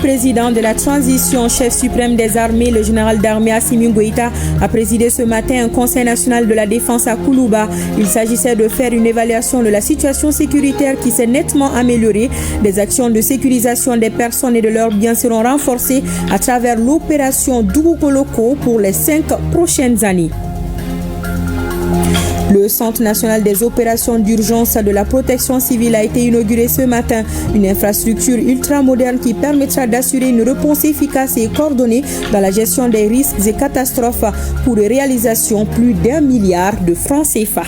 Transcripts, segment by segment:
président de la transition, chef suprême des armées, le général d'armée Assimi Goïta, a présidé ce matin un conseil national de la défense à Koulouba. Il s'agissait de faire une évaluation de la situation sécuritaire qui s'est nettement améliorée. Des actions de sécurisation des personnes et de leurs biens seront renforcées à travers l'opération Dougokoloko pour les 5 prochaines années. Le Centre national des opérations d'urgence de la protection civile a été inauguré ce matin. Une infrastructure ultramoderne qui permettra d'assurer une réponse efficace et coordonnée dans la gestion des risques et catastrophes pour une réalisation plus d'1 milliard de francs CFA.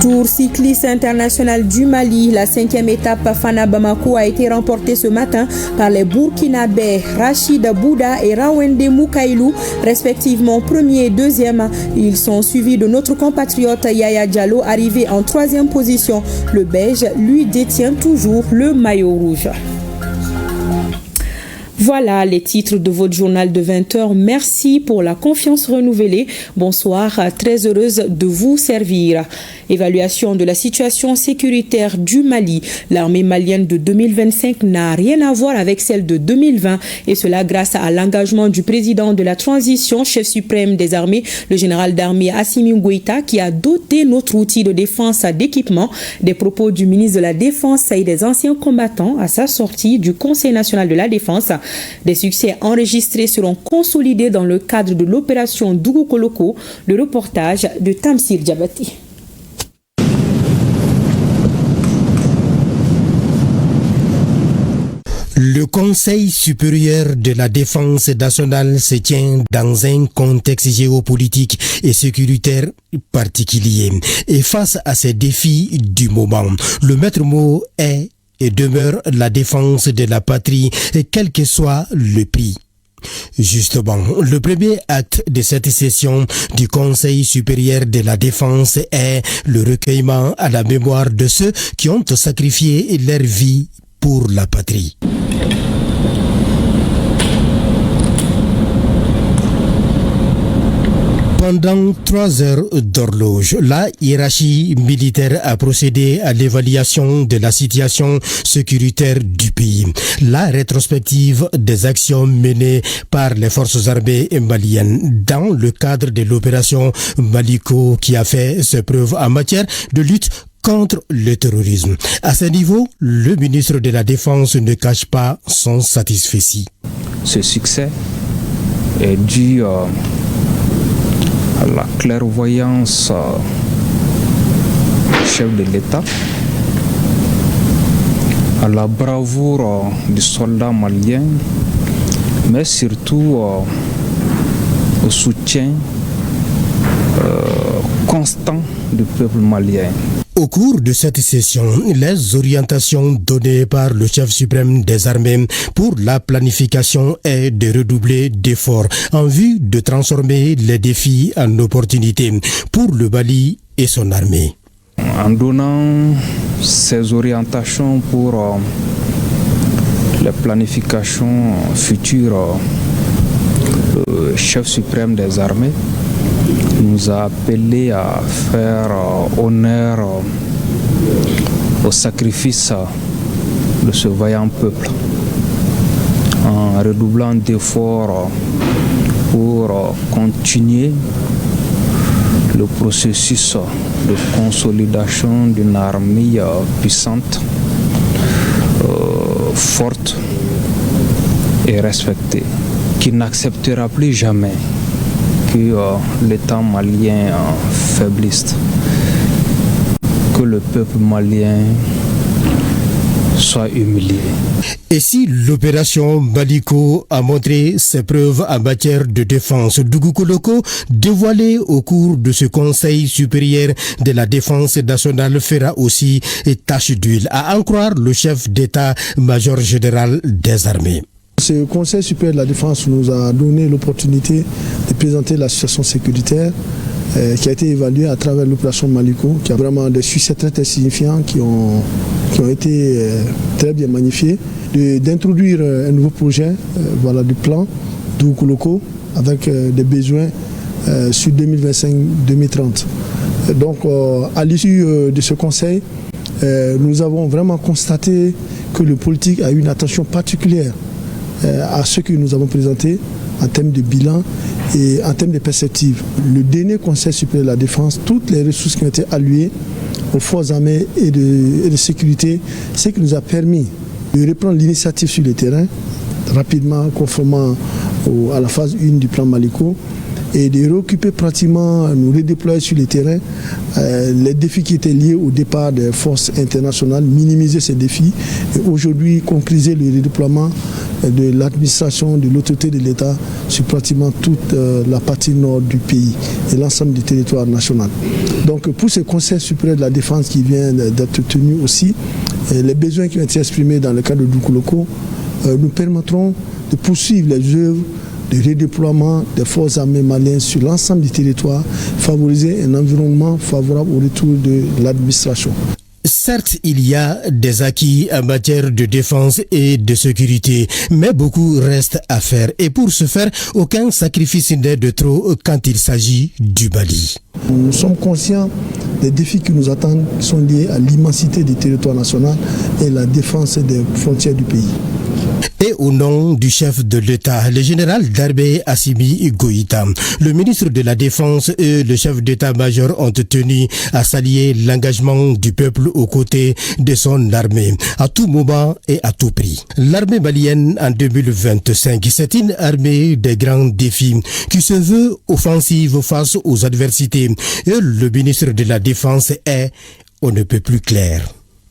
Tour cycliste international du Mali, la 5e étape Fana-Bamako a été remportée ce matin par les Burkinabés Rachid Bouda et Rawende Moukailou, respectivement premier et deuxième. Ils sont suivis de notre compatriote Yaya Diallo, arrivé en 3e position. Le Belge, lui, détient toujours le maillot rouge. Voilà les titres de votre journal de 20h. Merci pour la confiance renouvelée. Bonsoir, très heureuse de vous servir. Évaluation de la situation sécuritaire du Mali. L'armée malienne de 2025 n'a rien à voir avec celle de 2020 et cela grâce à l'engagement du président de la transition, chef suprême des armées, le général d'armée Assimi Goïta, qui a doté notre outil de défense d'équipement. Des propos du ministre de la Défense et des anciens combattants à sa sortie du Conseil national de la Défense. Des succès enregistrés seront consolidés dans le cadre de l'opération Dougokoloko, le reportage de Tamsir Diabati. Le Conseil supérieur de la défense nationale se tient dans un contexte géopolitique et sécuritaire particulier. Et face à ces défis du moment, le maître mot est et demeure la défense de la patrie, quel que soit le prix. Justement, le premier acte de cette session du Conseil supérieur de la défense est le recueillement à la mémoire de ceux qui ont sacrifié leur vie pour la patrie. Pendant 3 heures d'horloge, la hiérarchie militaire a procédé à l'évaluation de la situation sécuritaire du pays. La rétrospective des actions menées par les forces armées maliennes dans le cadre de l'opération Maliko qui a fait ses preuves en matière de lutte contre le terrorisme. À ce niveau, le ministre de la Défense ne cache pas son satisfecit. Ce succès est dû à la clairvoyance du chef de l'État, à la bravoure du soldat malien, mais surtout au soutien constant du peuple malien. Au cours de cette session, les orientations données par le chef suprême des armées pour la planification est de redoubler d'efforts en vue de transformer les défis en opportunités pour le Mali et son armée. En donnant ces orientations pour la planification future, le chef suprême des armées nous a appelé à faire honneur au sacrifice de ce vaillant peuple en redoublant d'efforts pour continuer le processus de consolidation d'une armée puissante, forte et respectée, qui n'acceptera plus jamais que l'État malien faiblisse, que le peuple malien soit humilié. Et si l'opération Maliko a montré ses preuves en matière de défense, Dougokoloko, dévoilé au cours de ce Conseil supérieur de la défense nationale, fera aussi tache d'huile, à en croire le chef d'état-major général des armées. Ce Conseil supérieur de la défense nous a donné l'opportunité de présenter la situation sécuritaire qui a été évaluée à travers l'opération Maliko, qui a vraiment des succès très, très signifiants qui ont été très bien magnifiés, d'introduire un nouveau projet, voilà, du plan Dougokoloko avec des besoins sur 2025-2030. Donc à l'issue de ce conseil, nous avons vraiment constaté que le politique a eu une attention particulière à ce que nous avons présenté en termes de bilan et en termes de perspectives. Le dernier Conseil supérieur de la défense, toutes les ressources qui ont été allouées aux forces armées et de sécurité, ce qui nous a permis de reprendre l'initiative sur le terrain, rapidement, conformément à la phase 1 du plan Maliko, et de réoccuper pratiquement, nous redéployer sur le terrain les défis qui étaient liés au départ des forces internationales, minimiser ces défis et aujourd'hui concrétiser le redéploiement de l'administration, de l'autorité de l'État sur pratiquement toute la partie nord du pays et l'ensemble du territoire national. Donc pour ce Conseil supérieur de la défense qui vient d'être tenu aussi, les besoins qui ont été exprimés dans le cadre de Doukouloko nous permettront de poursuivre les œuvres de redéploiement des forces armées maliennes sur l'ensemble du territoire, favoriser un environnement favorable au retour de l'administration. Certes, il y a des acquis en matière de défense et de sécurité, mais beaucoup reste à faire. Et pour ce faire, aucun sacrifice n'est de trop quand il s'agit du Mali. Nous sommes conscients des défis qui nous attendent, qui sont liés à l'immensité du territoire national et la défense des frontières du pays. Et au nom du chef de l'État, le général d'armée Assimi Goïta, le ministre de la Défense et le chef d'État-major ont tenu à saluer l'engagement du peuple aux côtés de son armée, à tout moment et à tout prix. L'armée malienne en 2025, c'est une armée des grands défis qui se veut offensive face aux adversités. Et le ministre de la Défense est, on ne peut plus clair.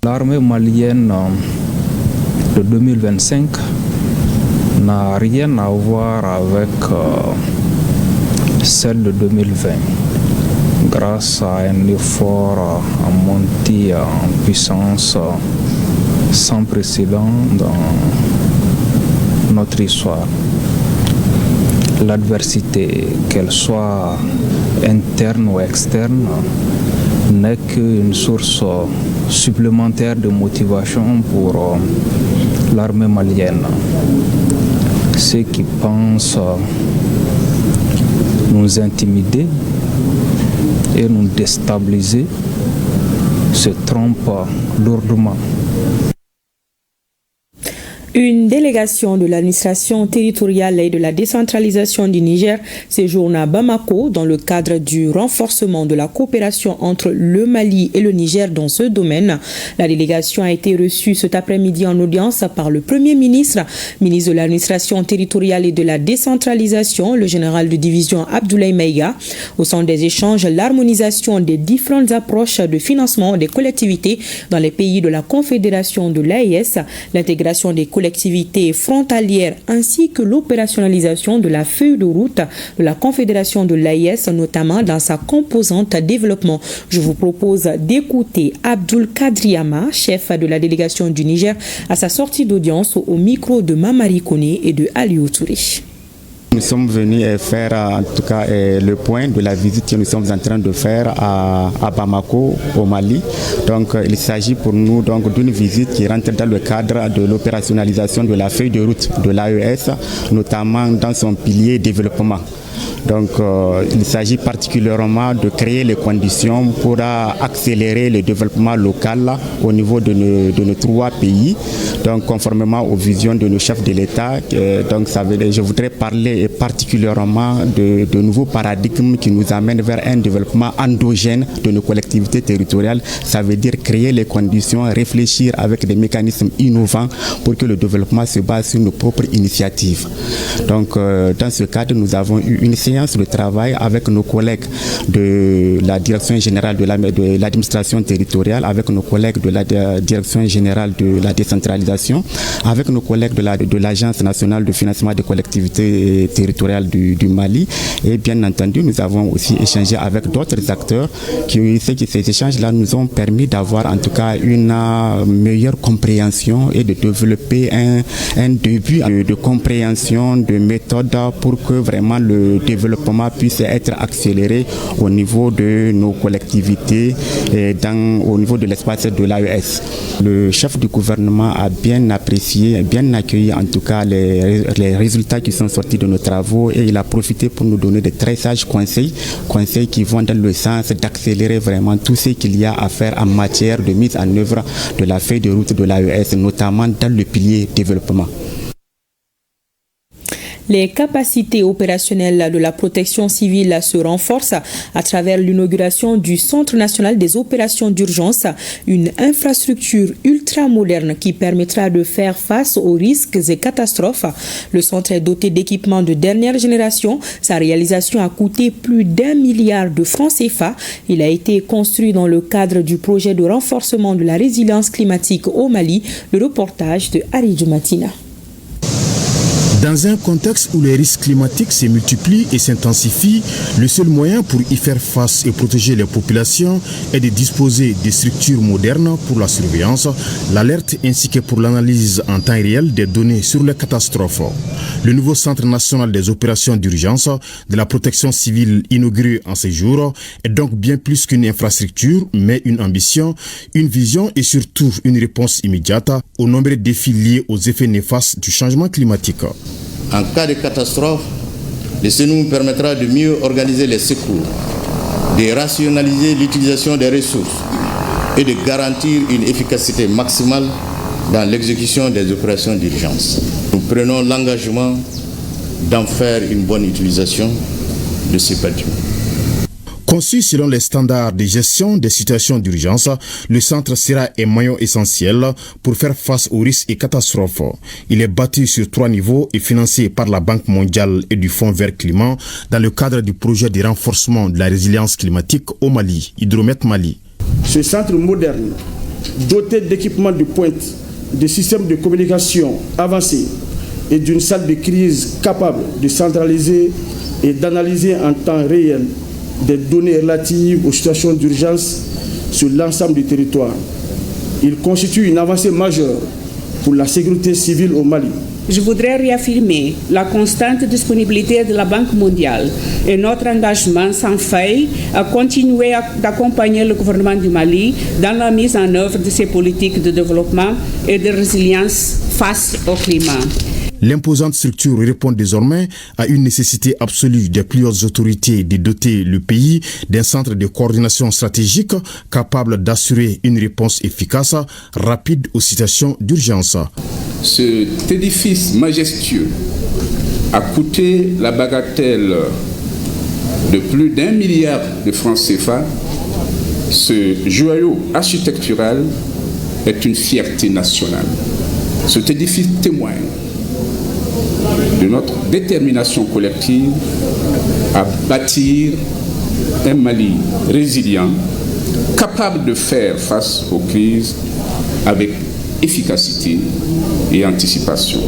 L'armée malienne de 2025 n'a rien à voir avec celle de 2020 grâce à un effort en montée en puissance sans précédent dans notre histoire. L'adversité, qu'elle soit interne ou externe, n'est qu'une source supplémentaire de motivation pour l'armée malienne. Ceux qui pensent nous intimider et nous déstabiliser se trompent lourdement. Une délégation de l'administration territoriale et de la décentralisation du Niger séjourne à Bamako dans le cadre du renforcement de la coopération entre le Mali et le Niger dans ce domaine. La délégation a été reçue cet après-midi en audience par le Premier ministre, ministre de l'administration territoriale et de la décentralisation, le général de division Abdoulaye Maïga. Au centre des échanges, l'harmonisation des différentes approches de financement des collectivités dans les pays de la Confédération de l'AES, l'intégration des collectivités frontalières ainsi que l'opérationnalisation de la feuille de route de la Confédération de l'AES, notamment dans sa composante développement. Je vous propose d'écouter Abdoul Kadriama, chef de la délégation du Niger, à sa sortie d'audience au micro de Mamari Koné et de Aliou Touré. Nous sommes venus faire en tout cas le point de la visite que nous sommes en train de faire à Bamako, au Mali. Donc il s'agit pour nous d'une visite qui rentre dans le cadre de l'opérationnalisation de la feuille de route de l'AES, notamment dans son pilier développement. Donc il s'agit particulièrement de créer les conditions pour accélérer le développement local au niveau de nos trois pays, donc conformément aux visions de nos chefs de l'État. Donc je voudrais parler particulièrement de nouveaux paradigmes qui nous amènent vers un développement endogène de nos collectivités territoriales. Ça veut dire créer les conditions, réfléchir avec des mécanismes innovants pour que le développement se base sur nos propres initiatives. Donc dans ce cadre, nous avons eu une séance de travail avec nos collègues de la direction générale de l'administration territoriale, avec nos collègues de la direction générale de la décentralisation, avec nos collègues de l'Agence nationale de financement des collectivités territoriales du Mali. Et bien entendu, nous avons aussi échangé avec d'autres acteurs ces échanges-là nous ont permis d'avoir en tout cas une meilleure compréhension et de développer un début de compréhension de méthode pour que vraiment le le développement puisse être accéléré au niveau de nos collectivités et au niveau de l'espace de l'AES. Le chef du gouvernement a bien apprécié, bien accueilli en tout cas les résultats qui sont sortis de nos travaux et il a profité pour nous donner de très sages conseils qui vont dans le sens d'accélérer vraiment tout ce qu'il y a à faire en matière de mise en œuvre de la feuille de route de l'AES, notamment dans le pilier développement. Les capacités opérationnelles de la protection civile se renforcent à travers l'inauguration du Centre national des opérations d'urgence, une infrastructure ultramoderne qui permettra de faire face aux risques et catastrophes. Le centre est doté d'équipements de dernière génération. Sa réalisation a coûté plus d'1 milliard de francs CFA. Il a été construit dans le cadre du projet de renforcement de la résilience climatique au Mali. Le reportage de Aridou Matina. Dans un contexte où les risques climatiques se multiplient et s'intensifient, le seul moyen pour y faire face et protéger les populations est de disposer de structures modernes pour la surveillance, l'alerte ainsi que pour l'analyse en temps réel des données sur les catastrophes. Le nouveau Centre national des opérations d'urgence de la protection civile inauguré en ces jours est donc bien plus qu'une infrastructure, mais une ambition, une vision et surtout une réponse immédiate aux nombreux défis liés aux effets néfastes du changement climatique. En cas de catastrophe, le CNU nous permettra de mieux organiser les secours, de rationaliser l'utilisation des ressources et de garantir une efficacité maximale dans l'exécution des opérations d'urgence. Nous prenons l'engagement d'en faire une bonne utilisation de ces bâtiments. Conçu selon les standards de gestion des situations d'urgence, le centre sera un maillon essentiel pour faire face aux risques et catastrophes. Il est bâti sur 3 niveaux et financé par la Banque mondiale et du Fonds vert climat dans le cadre du projet de renforcement de la résilience climatique au Mali, Hydromet Mali. Ce centre moderne, doté d'équipements de pointe, de systèmes de communication avancés et d'une salle de crise capable de centraliser et d'analyser en temps réel des données relatives aux situations d'urgence sur l'ensemble du territoire. Il constitue une avancée majeure pour la sécurité civile au Mali. Je voudrais réaffirmer la constante disponibilité de la Banque mondiale et notre engagement sans faille à continuer d'accompagner le gouvernement du Mali dans la mise en œuvre de ses politiques de développement et de résilience face au climat. L'imposante structure répond désormais à une nécessité absolue des plus hautes autorités de doter le pays d'un centre de coordination stratégique capable d'assurer une réponse efficace, rapide aux situations d'urgence. Cet édifice majestueux a coûté la bagatelle de plus d'1 milliard de francs CFA. Ce joyau architectural est une fierté nationale. Cet édifice témoigne de notre détermination collective à bâtir un Mali résilient, capable de faire face aux crises avec efficacité et anticipation.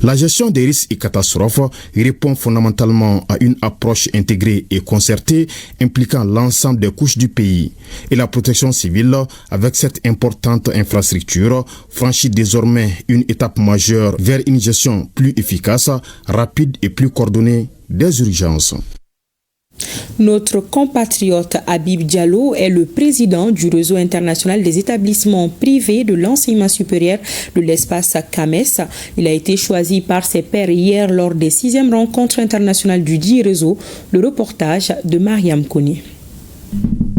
La gestion des risques et catastrophes répond fondamentalement à une approche intégrée et concertée impliquant l'ensemble des couches du pays. Et la protection civile, avec cette importante infrastructure, franchit désormais une étape majeure vers une gestion plus efficace, rapide et plus coordonnée des urgences. Notre compatriote Habib Diallo est le président du réseau international des établissements privés de l'enseignement supérieur de l'espace CAMES. Il a été choisi par ses pairs hier lors des 6e rencontres internationales du dit réseau. Le reportage de Mariam Kone.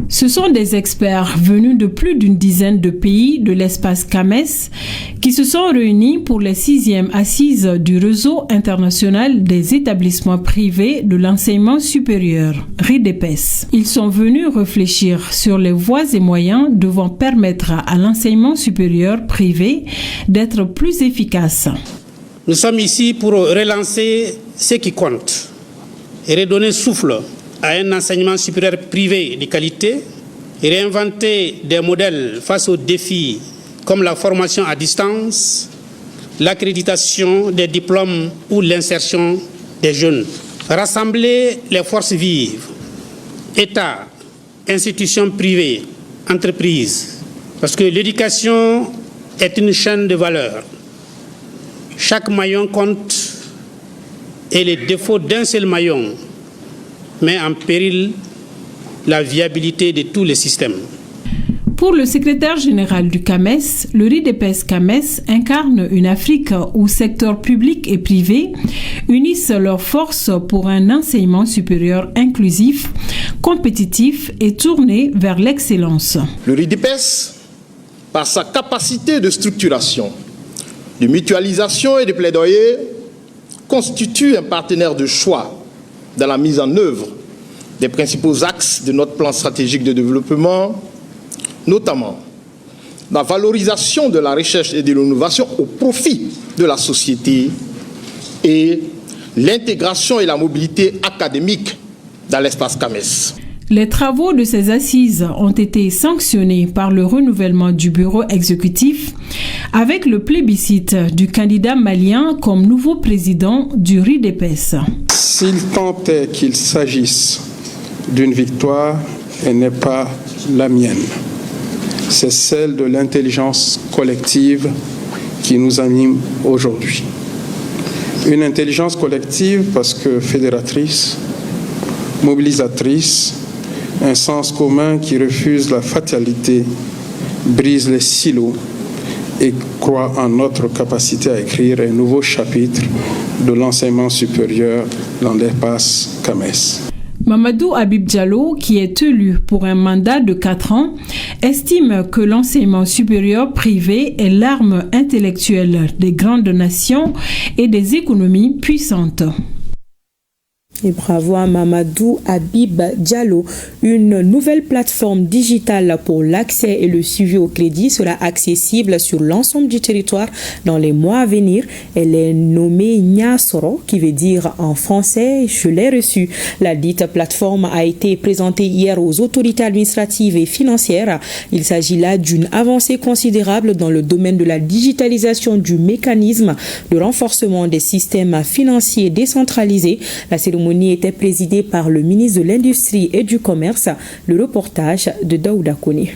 Ce sont des experts venus de plus d'une dizaine de pays de l'espace CAMES qui se sont réunis pour les 6e assises du réseau international des établissements privés de l'enseignement supérieur, RIDEPES. Ils sont venus réfléchir sur les voies et moyens devant permettre à l'enseignement supérieur privé d'être plus efficace. Nous sommes ici pour relancer ce qui compte et redonner souffle à un enseignement supérieur privé de qualité et réinventer des modèles face aux défis comme la formation à distance, l'accréditation des diplômes ou l'insertion des jeunes. Rassembler les forces vives, État, institutions privées, entreprises, parce que l'éducation est une chaîne de valeur. Chaque maillon compte et les défauts d'un seul maillon met en péril la viabilité de tous les systèmes. Pour le secrétaire général du CAMES, le RIDEPES CAMES incarne une Afrique où secteur public et privé unissent leurs forces pour un enseignement supérieur inclusif, compétitif et tourné vers l'excellence. Le RIDEPES, par sa capacité de structuration, de mutualisation et de plaidoyer, constitue un partenaire de choix dans la mise en œuvre des principaux axes de notre plan stratégique de développement, notamment la valorisation de la recherche et de l'innovation au profit de la société et l'intégration et la mobilité académique dans l'espace CAMES. Les travaux de ces assises ont été sanctionnés par le renouvellement du bureau exécutif avec le plébiscite du candidat malien comme nouveau président du RIDEPES. S'il tentait qu'il s'agisse d'une victoire, elle n'est pas la mienne. C'est celle de l'intelligence collective qui nous anime aujourd'hui. Une intelligence collective parce que fédératrice, mobilisatrice, un sens commun qui refuse la fatalité, brise les silos et croit en notre capacité à écrire un nouveau chapitre de l'enseignement supérieur dans l'espace CAMES. Mamadou Habib Diallo, qui est élu pour un mandat de 4 ans, estime que l'enseignement supérieur privé est l'arme intellectuelle des grandes nations et des économies puissantes. Et bravo à Mamadou Habib Diallo. Une nouvelle plateforme digitale pour l'accès et le suivi au crédit sera accessible sur l'ensemble du territoire dans les mois à venir. Elle est nommée Niasoro, qui veut dire en français « je l'ai reçu ». La dite plateforme a été présentée hier aux autorités administratives et financières. Il s'agit là d'une avancée considérable dans le domaine de la digitalisation du mécanisme de renforcement des systèmes financiers décentralisés. La cérémonie était présidée par le ministre de l'Industrie et du Commerce. Le reportage de Daouda Kone.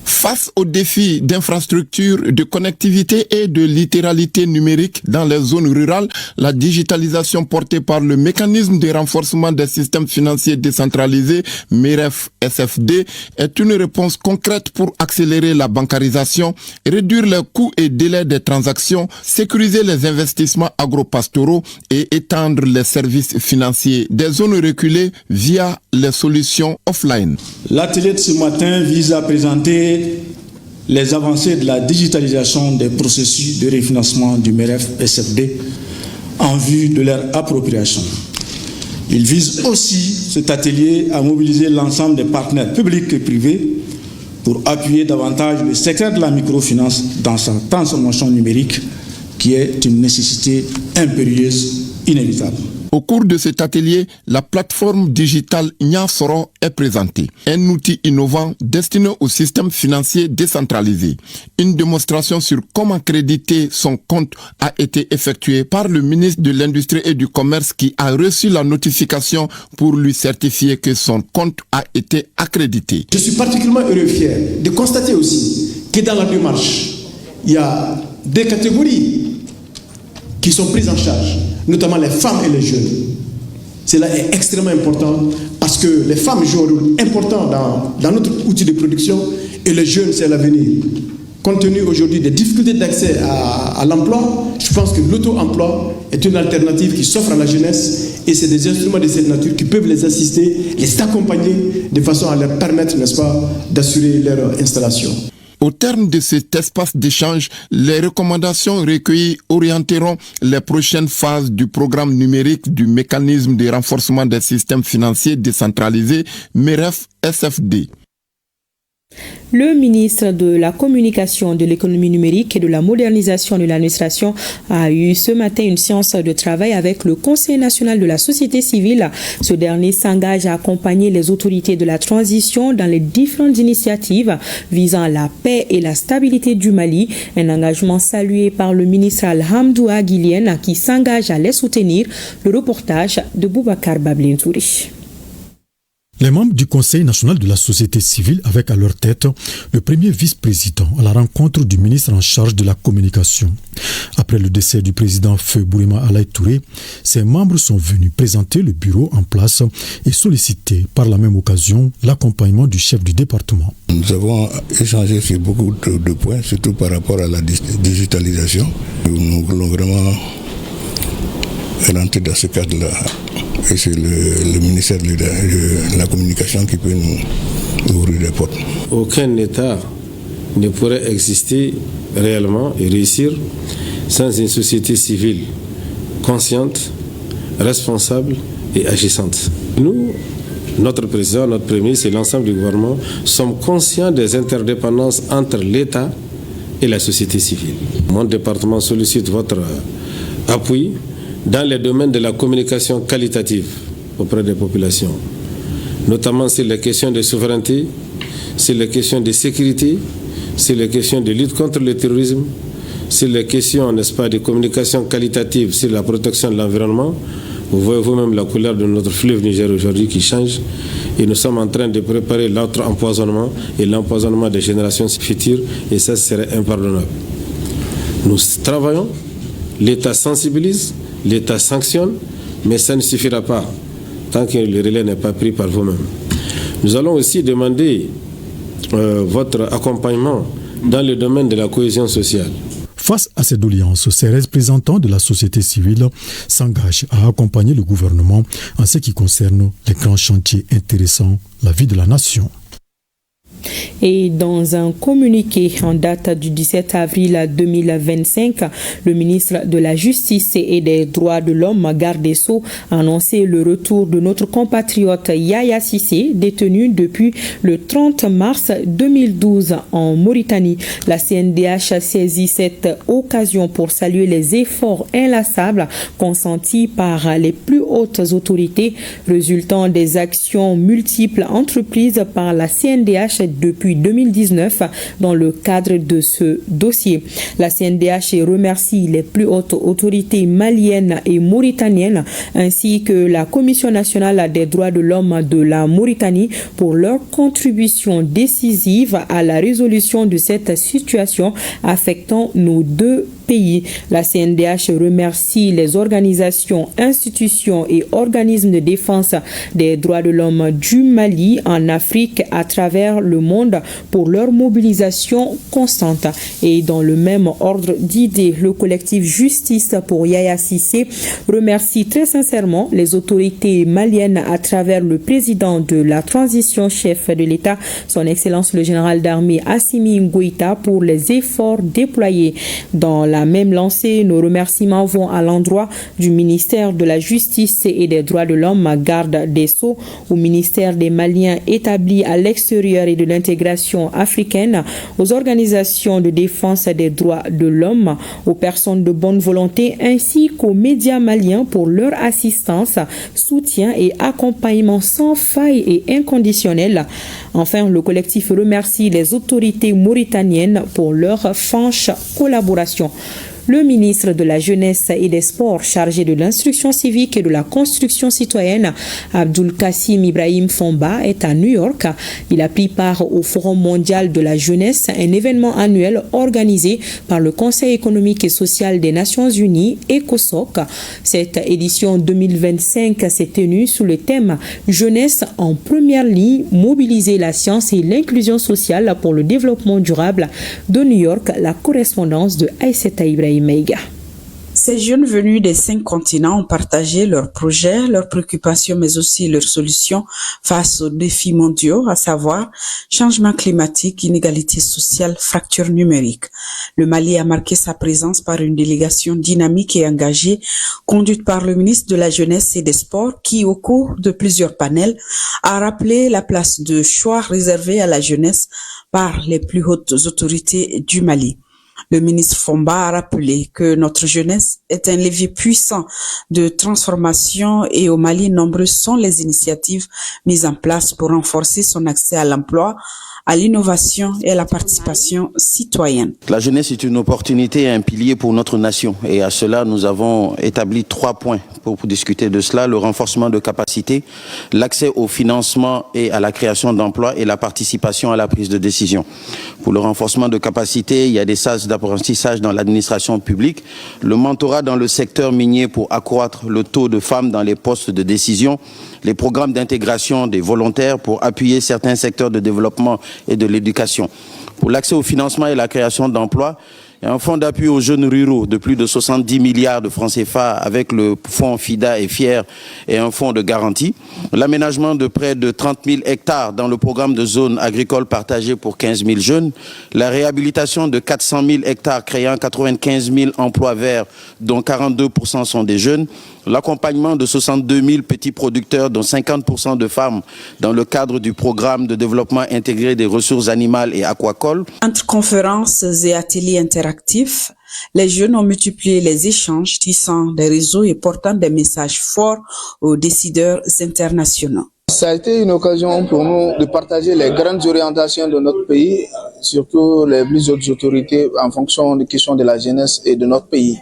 Face aux défis d'infrastructure, de connectivité et de littéralité numérique dans les zones rurales, la digitalisation portée par le mécanisme de renforcement des systèmes financiers décentralisés, MEREF-SFD, est une réponse concrète pour accélérer la bancarisation, réduire les coûts et délais des transactions, sécuriser les investissements agropastoraux et étendre les services financiers des zones reculées via les solutions offline. L'atelier de ce matin vise à présenter les avancées de la digitalisation des processus de refinancement du MEREF-SFD en vue de leur appropriation. Il vise aussi, cet atelier, à mobiliser l'ensemble des partenaires publics et privés pour appuyer davantage le secteur de la microfinance dans sa transformation numérique qui est une nécessité impérieuse, inévitable. Au cours de cet atelier, la plateforme digitale Niasoro est présentée. Un outil innovant destiné au système financier décentralisé. Une démonstration sur comment créditer son compte a été effectuée par le ministre de l'Industrie et du Commerce qui a reçu la notification pour lui certifier que son compte a été accrédité. Je suis particulièrement heureux et fier de constater aussi que dans la démarche, il y a des catégories qui sont prises en charge, notamment les femmes et les jeunes. Cela est extrêmement important parce que les femmes jouent un rôle important dans notre outil de production et les jeunes, c'est l'avenir. Compte tenu aujourd'hui des difficultés d'accès à l'emploi, je pense que l'auto-emploi est une alternative qui s'offre à la jeunesse et c'est des instruments de cette nature qui peuvent les assister, les accompagner de façon à leur permettre, n'est-ce pas, d'assurer leur installation. Au terme de cet espace d'échange, les recommandations recueillies orienteront les prochaines phases du programme numérique du mécanisme de renforcement des systèmes financiers décentralisés MEREF-SFD. Le ministre de la Communication, de l'économie numérique et de la modernisation de l'administration a eu ce matin une séance de travail avec le Conseil national de la société civile. Ce dernier s'engage à accompagner les autorités de la transition dans les différentes initiatives visant la paix et la stabilité du Mali. Un engagement salué par le ministre Alhamdoua Guilien qui s'engage à les soutenir. Le reportage de Boubacar Bablintouri. Les membres du Conseil national de la société civile avec à leur tête le premier vice-président à la rencontre du ministre en charge de la communication. Après le décès du président Feu Bourema Alaï Touré, ces membres sont venus présenter le bureau en place et solliciter par la même occasion l'accompagnement du chef du département. Nous avons échangé sur beaucoup de points, surtout par rapport à la digitalisation. Nous voulons vraiment rentrer dans ce cadre-là. Et c'est le ministère de la Communication qui peut nous ouvrir les portes. Aucun État ne pourrait exister réellement et réussir sans une société civile consciente, responsable et agissante. Nous, notre président, notre premier ministre et l'ensemble du gouvernement sommes conscients des interdépendances entre l'État et la société civile. Mon département sollicite votre appui dans les domaines de la communication qualitative auprès des populations, notamment sur les questions de souveraineté, sur les questions de sécurité, sur les questions de lutte contre le terrorisme, sur les questions, n'est-ce pas, de communication qualitative sur la protection de l'environnement. Vous voyez vous-même la couleur de notre fleuve Niger aujourd'hui qui change et nous sommes en train de préparer l'autre empoisonnement et l'empoisonnement des générations futures et ça serait impardonnable. Nous travaillons, l'État sensibilise, l'État sanctionne, mais ça ne suffira pas tant que le relais n'est pas pris par vous-même. Nous allons aussi demander votre accompagnement dans le domaine de la cohésion sociale. Face à ces doléances, ces représentants de la société civile s'engagent à accompagner le gouvernement en ce qui concerne les grands chantiers intéressant la vie de la nation. Et dans un communiqué en date du 17 avril 2025, le ministre de la Justice et des Droits de l'Homme, garde des Sceaux, a annoncé le retour de notre compatriote Yaya Cissé, détenu depuis le 30 mars 2012 en Mauritanie. La CNDH a saisi cette occasion pour saluer les efforts inlassables consentis par les plus hautes autorités résultant des actions multiples entreprises par la CNDH depuis 2019 dans le cadre de ce dossier. La CNDH remercie les plus hautes autorités maliennes et mauritaniennes ainsi que la Commission nationale des droits de l'homme de la Mauritanie pour leur contribution décisive à la résolution de cette situation affectant nos deux pays. La CNDH remercie les organisations, institutions et organismes de défense des droits de l'homme du Mali en Afrique à travers le monde pour leur mobilisation constante. Et dans le même ordre d'idées, le collectif Justice pour Yaya Cissé remercie très sincèrement les autorités maliennes à travers le président de la transition chef de l'État, son Excellence le général d'armée Assimi Goïta, pour les efforts déployés. Dans la même lancée, nos remerciements vont à l'endroit du ministère de la Justice et des Droits de l'Homme, garde des Sceaux, au ministère des Maliens établis à l'extérieur et de l'intégration africaine, aux organisations de défense des droits de l'homme, aux personnes de bonne volonté ainsi qu'aux médias maliens pour leur assistance, soutien et accompagnement sans faille et inconditionnel. Enfin, le collectif remercie les autorités mauritaniennes pour leur franche collaboration. Le ministre de la Jeunesse et des Sports chargé de l'instruction civique et de la construction citoyenne, Abdul Kassim Ibrahim Fomba, est à New York. Il a pris part au Forum mondial de la jeunesse, un événement annuel organisé par le Conseil économique et social des Nations Unies, ECOSOC. Cette édition 2025 s'est tenue sous le thème « Jeunesse en première ligne, mobiliser la science et l'inclusion sociale pour le développement durable » de New York, la correspondance de Aïssata Ibrahim. Ces jeunes venus des 5 continents ont partagé leurs projets, leurs préoccupations, mais aussi leurs solutions face aux défis mondiaux, à savoir changement climatique, inégalité sociale, fracture numérique. Le Mali a marqué sa présence par une délégation dynamique et engagée, conduite par le ministre de la Jeunesse et des Sports, qui, au cours de plusieurs panels, a rappelé la place de choix réservée à la jeunesse par les plus hautes autorités du Mali. Le ministre Fomba a rappelé que notre jeunesse est un levier puissant de transformation et au Mali, nombreuses sont les initiatives mises en place pour renforcer son accès à l'emploi, à l'innovation et à la participation citoyenne. La jeunesse est une opportunité et un pilier pour notre nation. Et à cela, nous avons établi 3 points pour discuter de cela. Le renforcement de capacités, l'accès au financement et à la création d'emplois et la participation à la prise de décision. Pour le renforcement de capacités, il y a des stages d'apprentissage dans l'administration publique, le mentorat dans le secteur minier pour accroître le taux de femmes dans les postes de décision, les programmes d'intégration des volontaires pour appuyer certains secteurs de développement et de l'éducation. Pour l'accès au financement et la création d'emplois, il y a un fonds d'appui aux jeunes ruraux de plus de 70 milliards de francs CFA avec le fonds FIDA et FIER et un fonds de garantie. L'aménagement de près de 30 000 hectares dans le programme de zones agricoles partagées pour 15 000 jeunes. La réhabilitation de 400 000 hectares créant 95 000 emplois verts dont 42% sont des jeunes. L'accompagnement de 62 000 petits producteurs, dont 50% de femmes, dans le cadre du programme de développement intégré des ressources animales et aquacoles. Entre conférences et ateliers interactifs, les jeunes ont multiplié les échanges, tissant des réseaux et portant des messages forts aux décideurs internationaux. Ça a été une occasion pour nous de partager les grandes orientations de notre pays, surtout les plus hautes autorités en fonction des questions de la jeunesse et de notre pays.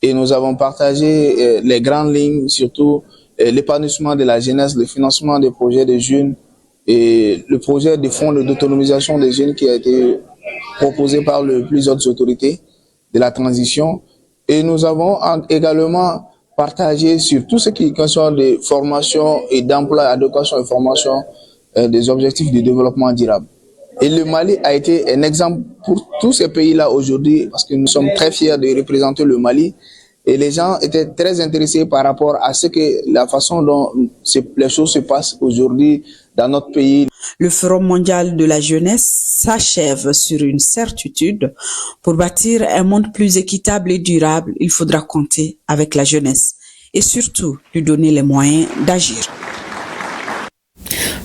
Et nous avons partagé les grandes lignes, surtout l'épanouissement de la jeunesse, le financement des projets des jeunes et le projet de fonds d'autonomisation des jeunes qui a été proposé par les plus hautes autorités de la transition. Et nous avons également partagé sur tout ce qui concerne des formations et d'emploi, adéquation et formation des objectifs de développement durable. Et le Mali a été un exemple pour tous ces pays-là aujourd'hui parce que nous sommes très fiers de représenter le Mali. Et les gens étaient très intéressés par rapport à la façon dont les choses se passent aujourd'hui dans notre pays. Le Forum mondial de la jeunesse s'achève sur une certitude. Pour bâtir un monde plus équitable et durable, il faudra compter avec la jeunesse et surtout lui donner les moyens d'agir.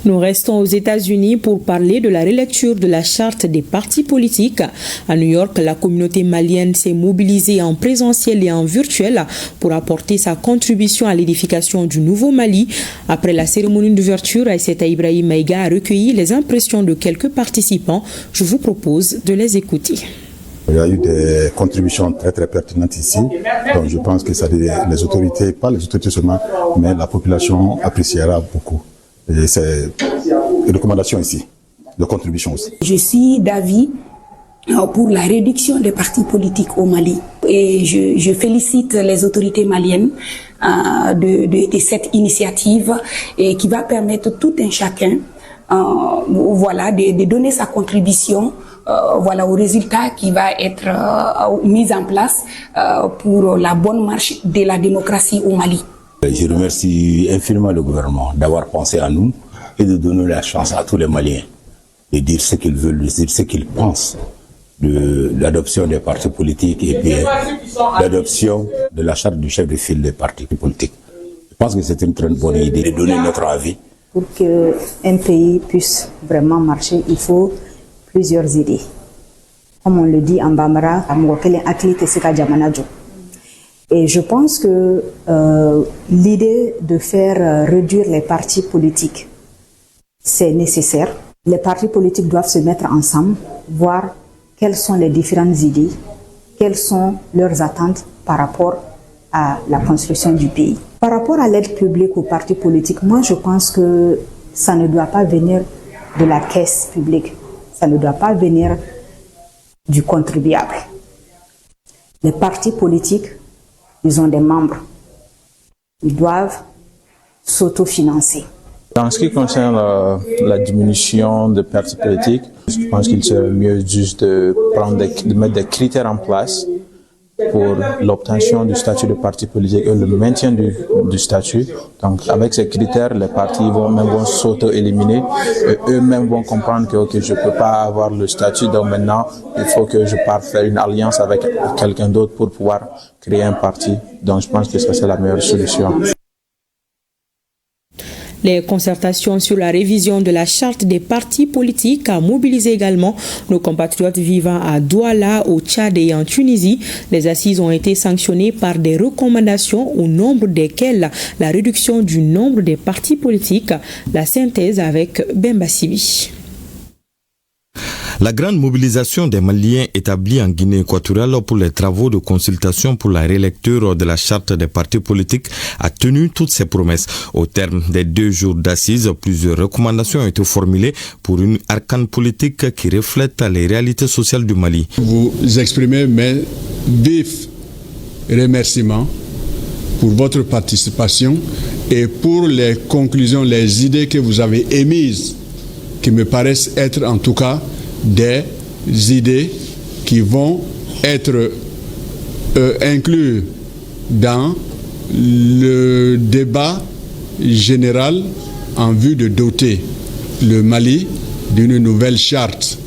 Nous restons aux États-Unis pour parler de la relecture de la charte des partis politiques. À New York, la communauté malienne s'est mobilisée en présentiel et en virtuel pour apporter sa contribution à l'édification du nouveau Mali. Après la cérémonie d'ouverture, Aïssata Ibrahim Maïga a recueilli les impressions de quelques participants. Je vous propose de les écouter. Il y a eu des contributions très très pertinentes ici, donc je pense que ça, les autorités, pas les autorités seulement, mais la population appréciera beaucoup. Et c'est une recommandation ici, de contribution aussi. Je suis d'avis pour la réduction des partis politiques au Mali. Et je félicite les autorités maliennes de cette initiative et qui va permettre tout un chacun de donner sa contribution au résultat qui va être mis en place pour la bonne marche de la démocratie au Mali. Je remercie infiniment le gouvernement d'avoir pensé à nous et de donner la chance à tous les Maliens de dire ce qu'ils veulent, de dire ce qu'ils pensent de l'adoption des partis politiques et puis l'adoption de la charte du chef de file des partis politiques. Je pense que c'est une très bonne idée de donner notre avis. Pour qu'un pays puisse vraiment marcher, il faut plusieurs idées. Comme on le dit en Bambara, et je pense que l'idée de faire réduire les partis politiques, c'est nécessaire. Les partis politiques doivent se mettre ensemble, voir quelles sont les différentes idées, quelles sont leurs attentes par rapport à la construction du pays. Par rapport à l'aide publique aux partis politiques, moi je pense que ça ne doit pas venir de la caisse publique, ça ne doit pas venir du contribuable. Les partis politiques, ils ont des membres. Ils doivent s'autofinancer. En ce qui concerne la diminution des partis politiques, je pense qu'il serait mieux juste de mettre des critères en place pour l'obtention du statut de parti politique et le maintien du statut. Donc avec ces critères, les partis vont s'auto-éliminer et eux-mêmes vont comprendre que je ne peux pas avoir le statut, donc maintenant il faut que je parte faire une alliance avec quelqu'un d'autre pour pouvoir créer un parti. Donc je pense que ça c'est la meilleure solution. Les concertations sur la révision de la charte des partis politiques a mobilisé également nos compatriotes vivant à Douala, au Tchad et en Tunisie. Les assises ont été sanctionnées par des recommandations au nombre desquelles la réduction du nombre des partis politiques. La synthèse avec Bemba Sibi. La grande mobilisation des Maliens établis en Guinée équatoriale pour les travaux de consultation pour la rélecture de la charte des partis politiques a tenu toutes ses promesses. Au terme des 2 jours d'assises, plusieurs recommandations ont été formulées pour une arcane politique qui reflète les réalités sociales du Mali. Vous exprimez mes vifs remerciements pour votre participation et pour les conclusions, les idées que vous avez émises, qui me paraissent être en tout cas des idées qui vont être incluses dans le débat général en vue de doter le Mali d'une nouvelle charte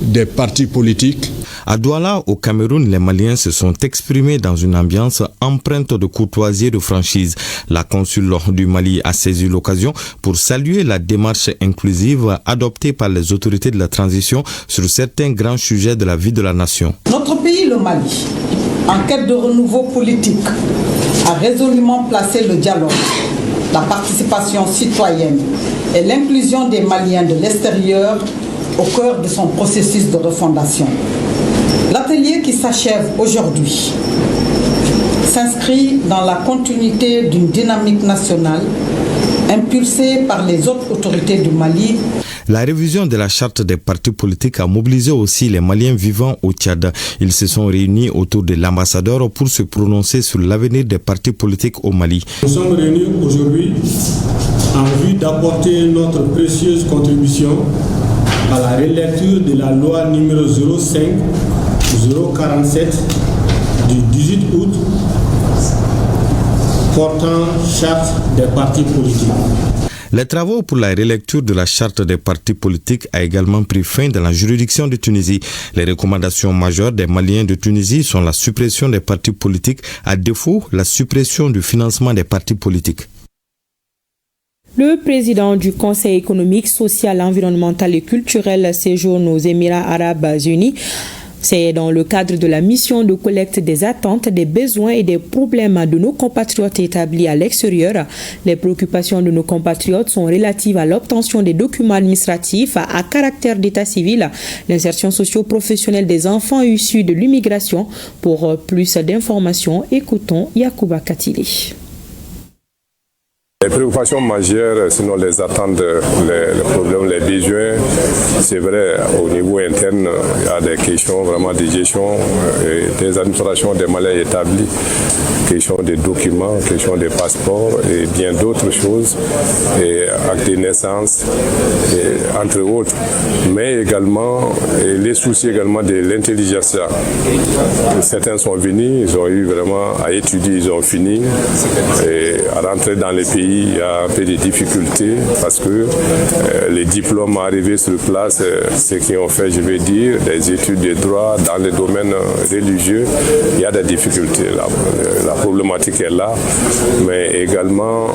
des partis politiques. À Douala, au Cameroun, les Maliens se sont exprimés dans une ambiance empreinte de courtoisie et de franchise. La consul du Mali a saisi l'occasion pour saluer la démarche inclusive adoptée par les autorités de la transition sur certains grands sujets de la vie de la nation. Notre pays, le Mali, en quête de renouveau politique, a résolument placé le dialogue, la participation citoyenne et l'inclusion des Maliens de l'extérieur au cœur de son processus de refondation. L'atelier qui s'achève aujourd'hui s'inscrit dans la continuité d'une dynamique nationale impulsée par les autres autorités du Mali. La révision de la charte des partis politiques a mobilisé aussi les Maliens vivant au Tchad. Ils se sont réunis autour de l'ambassadeur pour se prononcer sur l'avenir des partis politiques au Mali. Nous sommes réunis aujourd'hui en vue d'apporter notre précieuse contribution à la relecture de la loi numéro 05-047 du 18 août portant charte des partis politiques. Les travaux pour la relecture de la charte des partis politiques a également pris fin dans la juridiction de Tunisie. Les recommandations majeures des Maliens de Tunisie sont la suppression des partis politiques, à défaut la suppression du financement des partis politiques. Le président du Conseil économique, social, environnemental et culturel séjourne aux Émirats arabes unis. C'est dans le cadre de la mission de collecte des attentes, des besoins et des problèmes de nos compatriotes établis à l'extérieur. Les préoccupations de nos compatriotes sont relatives à l'obtention des documents administratifs à caractère d'état civil, l'insertion socio-professionnelle des enfants issus de l'immigration. Pour plus d'informations, écoutons Yacouba Katili. Les préoccupations majeures, sinon les attentes, les problèmes, les besoins, c'est vrai, au niveau interne, il y a des questions vraiment de gestion des administrations des Maliens établis, questions de documents, questions de passeports et bien d'autres choses, et actes de naissance, et entre autres, mais également les soucis également de l'intelligence. Certains sont venus, ils ont eu vraiment à étudier, ils ont fini, et à rentrer dans les pays, il y a un peu de difficultés parce que les diplômes arrivés sur place, ceux qui ont fait, je vais dire, des études de droit dans les domaines religieux, il y a des difficultés. La problématique est là, mais également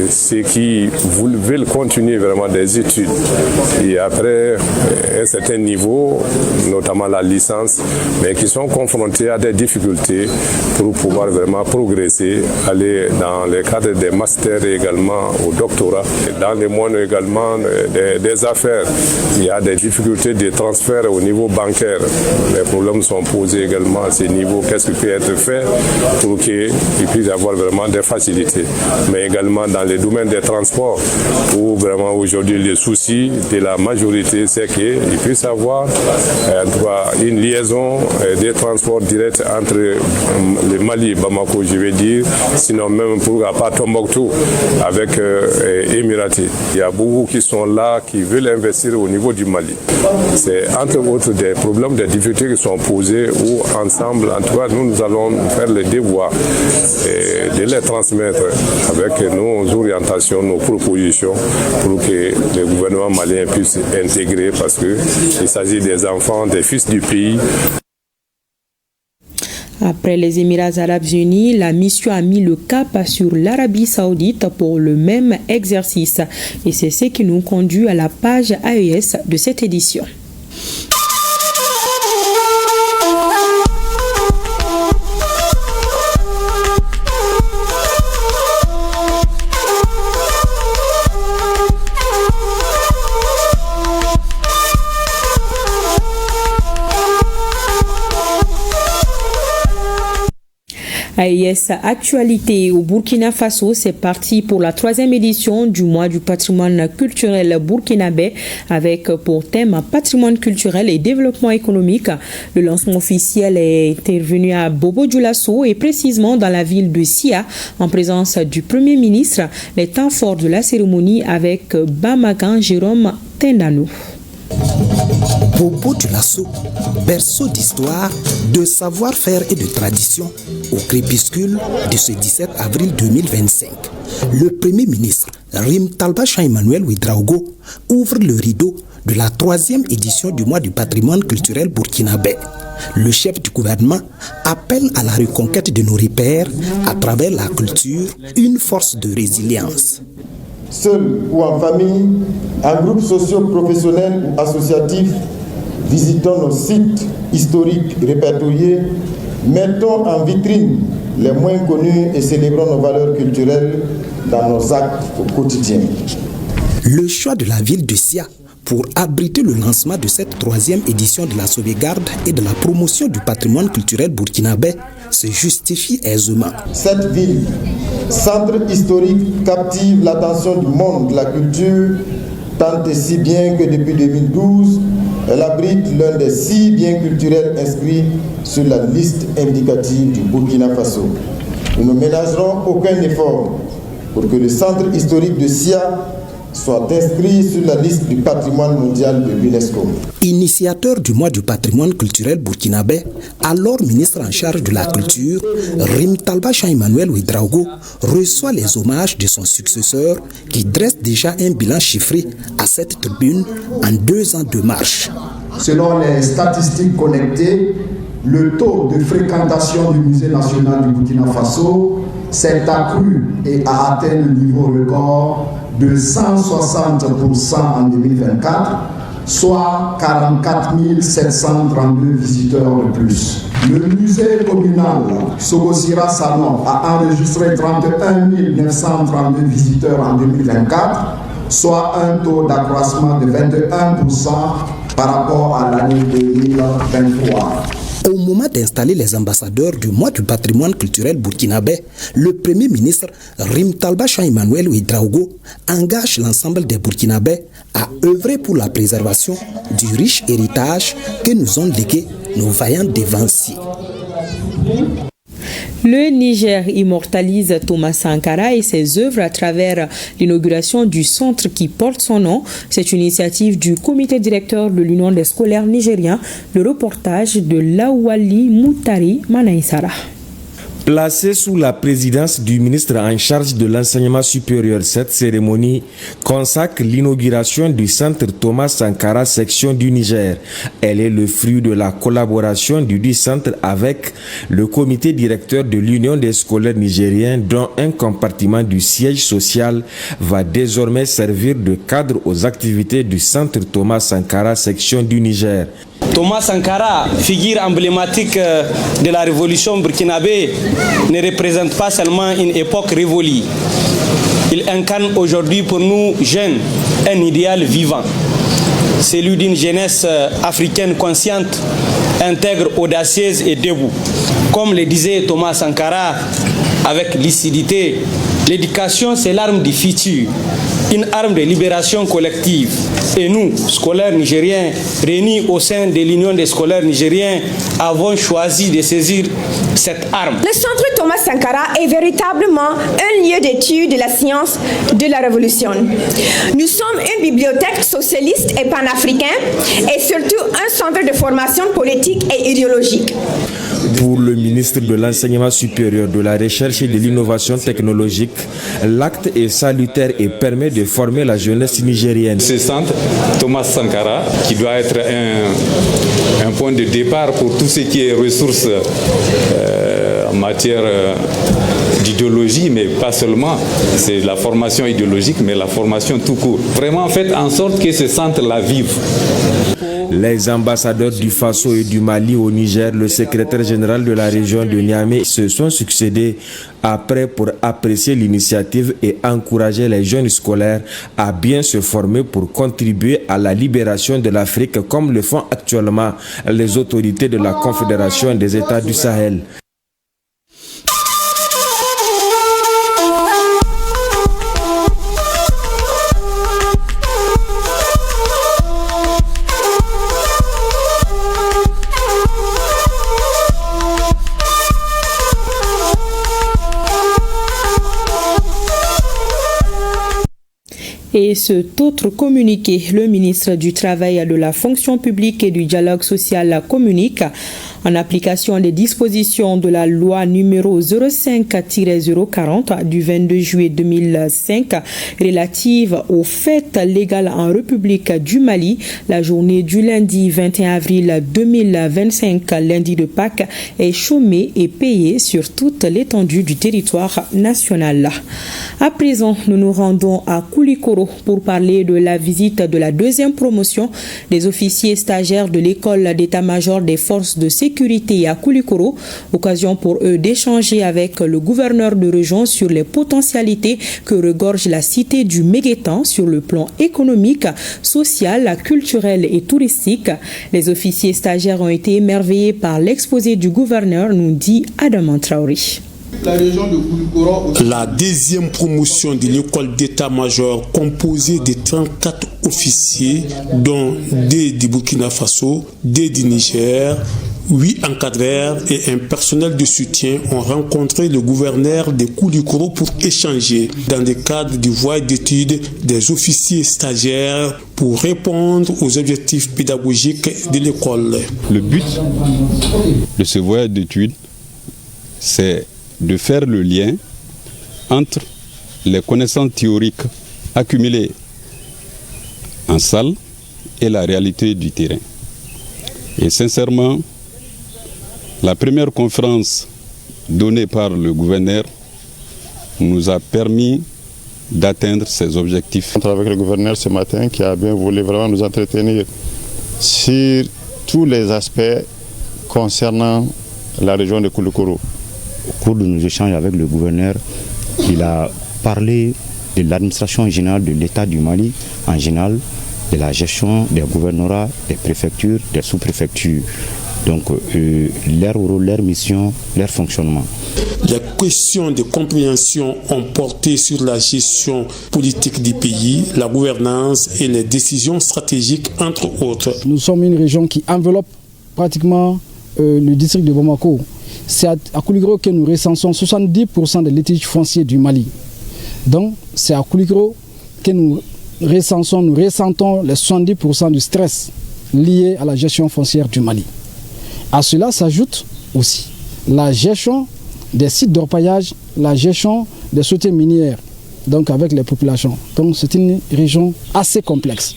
ceux qui veulent continuer vraiment des études et après un certain niveau, notamment la licence, mais qui sont confrontés à des difficultés pour pouvoir vraiment progresser, aller dans le cadre des masters et également au doctorat. Dans le monde également des affaires, il y a des difficultés de transfert au niveau bancaire. Les problèmes sont posés également à ce niveau. Qu'est-ce qui peut être fait pour qu'il puisse y avoir vraiment des facilités. Mais également dans le domaine des transports, où vraiment aujourd'hui le souci de la majorité, c'est qu'il puisse y avoir une liaison des transports directs entre le Mali et Bamako, je vais dire, sinon même pour pas Tombouctou avec Émiratis. Il y a beaucoup qui sont là, qui veulent investir au niveau du Mali. C'est entre autres des problèmes, des difficultés qui sont posées où ensemble, en tout cas, nous allons faire le devoir de les transmettre avec nos orientations, nos propositions pour que le gouvernement malien puisse intégrer parce qu'il s'agit des enfants, des fils du pays. Après les Émirats arabes unis, la mission a mis le cap sur l'Arabie saoudite pour le même exercice. Et c'est ce qui nous conduit à la page AES de cette édition. AIS Actualité au Burkina Faso, c'est parti pour la 3e édition du mois du patrimoine culturel burkinabé avec pour thème patrimoine culturel et développement économique. Le lancement officiel est intervenu à Bobo-Dioulasso et précisément dans la ville de Sia en présence du Premier ministre. Les temps forts de la cérémonie avec Bamagan Jérôme Tendano. Bobo-Dioulasso, berceau d'histoire, de savoir-faire et de tradition, au crépuscule de ce 17 avril 2025. Le Premier ministre, Rim Talba Jean-Emmanuel Ouedraogo, ouvre le rideau de la 3e édition du mois du patrimoine culturel burkinabé. Le chef du gouvernement appelle à la reconquête de nos repères à travers la culture, une force de résilience. Seul ou en famille, en groupe socio-professionnel ou associatif, visitons nos sites historiques répertoriés, mettons en vitrine les moins connus et célébrons nos valeurs culturelles dans nos actes au quotidien. Le choix de la ville de Sia pour abriter le lancement de cette 3e édition de la sauvegarde et de la promotion du patrimoine culturel burkinabé se justifie aisément. Cette ville, centre historique, captive l'attention du monde de la culture, tant et si bien que depuis 2012, elle abrite l'un des 6 biens culturels inscrits sur la liste indicative du Burkina Faso. Nous ne ménagerons aucun effort pour que le centre historique de Sia soit inscrit sur la liste du patrimoine mondial de l'UNESCO. Initiateur du mois du patrimoine culturel burkinabé, alors ministre en charge de la culture, Rim Talba Jean-Emmanuel Ouedraogo reçoit les hommages de son successeur qui dresse déjà un bilan chiffré à cette tribune en 2 ans de marche. Selon les statistiques connectées, le taux de fréquentation du musée national du Burkina Faso s'est accru et a atteint le niveau record de 160% en 2024, soit 44 732 visiteurs de plus. Le musée communal Sogosira Salon a enregistré 31 932 visiteurs en 2024, soit un taux d'accroissement de 21% par rapport à l'année 2023. Au moment d'installer les ambassadeurs du mois du patrimoine culturel burkinabé, le Premier ministre Rim Talba Jean-Emmanuel Ouedraogo engage l'ensemble des Burkinabés à œuvrer pour la préservation du riche héritage que nous ont légué nos vaillants dévanciers. Le Niger immortalise Thomas Sankara et ses œuvres à travers l'inauguration du centre qui porte son nom. C'est une initiative du comité directeur de l'Union des scolaires nigériens. Le reportage de Lawali Moutari Manaïsara. Placée sous la présidence du ministre en charge de l'enseignement supérieur, cette cérémonie consacre l'inauguration du centre Thomas Sankara section du Niger. Elle est le fruit de la collaboration du dit centre avec le comité directeur de l'Union des scolaires nigériens, dont un compartiment du siège social va désormais servir de cadre aux activités du centre Thomas Sankara section du Niger. Thomas Sankara, figure emblématique de la révolution burkinabé, ne représente pas seulement une époque révolue. Il incarne aujourd'hui pour nous jeunes un idéal vivant, celui d'une jeunesse africaine consciente, intègre, audacieuse et debout. Comme le disait Thomas Sankara avec lucidité, l'éducation c'est l'arme du futur, une arme de libération collective. Et nous, scolaires nigériens, réunis au sein de l'Union des scolaires nigériens, avons choisi de saisir cette arme. Le centre Thomas Sankara est véritablement un lieu d'étude de la science de la révolution. Nous sommes une bibliothèque socialiste et panafricaine et surtout un centre de formation politique et idéologique. Pour le ministre de l'Enseignement supérieur, de la Recherche et de l'Innovation technologique, l'acte est salutaire et permet de former la jeunesse nigérienne. Ce centre, Thomas Sankara, qui doit être un point de départ pour tout ce qui est ressources en matière d'idéologie, mais pas seulement, c'est la formation idéologique, mais la formation tout court. Vraiment, faites en sorte que ce centre-là vive. Les ambassadeurs du Faso et du Mali au Niger, le secrétaire général de la région de Niamey se sont succédés après pour apprécier l'initiative et encourager les jeunes scolaires à bien se former pour contribuer à la libération de l'Afrique comme le font actuellement les autorités de la Confédération des États du Sahel. Et cet autre communiqué, le ministre du Travail, de la Fonction publique et du Dialogue social communique en application des dispositions de la loi numéro 05-040 du 22 juillet 2005 relative aux fêtes légales en République du Mali. La journée du lundi 21 avril 2025, lundi de Pâques, est chômée et payée sur toute l'étendue du territoire national. À présent, nous nous rendons à Koulikoro pour parler de la visite de la deuxième promotion des officiers stagiaires de l'école d'état-major des forces de sécurité à Koulikoro. Occasion pour eux d'échanger avec le gouverneur de région sur les potentialités que regorge la cité du Méguétan sur le plan économique, social, culturel et touristique. Les officiers stagiaires ont été émerveillés par l'exposé du gouverneur, nous dit Adam Traoré. La deuxième promotion de l'école d'état-major composée de 34 officiers, dont 2 du Burkina Faso, 2 du Niger, 8 encadreurs et un personnel de soutien ont rencontré le gouverneur de Koulikoro pour échanger dans le cadre du voyage d'études des officiers stagiaires pour répondre aux objectifs pédagogiques de l'école. Le but de ce voyage d'études, c'est de faire le lien entre les connaissances théoriques accumulées en salle et la réalité du terrain. Et sincèrement, la première conférence donnée par le gouverneur nous a permis d'atteindre ces objectifs. Avec le gouverneur ce matin qui a bien voulu vraiment nous entretenir sur tous les aspects concernant la région de Koulikoro. Au cours de nos échanges avec le gouverneur, il a parlé de l'administration générale de l'État du Mali en général, de la gestion des gouvernorats, des préfectures, des sous-préfectures. Donc leur rôle, leur mission, leur fonctionnement. Les questions de compréhension ont porté sur la gestion politique du pays, la gouvernance et les décisions stratégiques, entre autres. Nous sommes une région qui enveloppe pratiquement le district de Bamako. C'est à Koulikoro que nous recensons 70% des litiges fonciers du Mali. Donc c'est à Koulikoro que nous ressentons les 70% du stress lié à la gestion foncière du Mali. À cela s'ajoute aussi la gestion des sites d'orpaillage, la gestion des sociétés minières, donc avec les populations. Donc c'est une région assez complexe.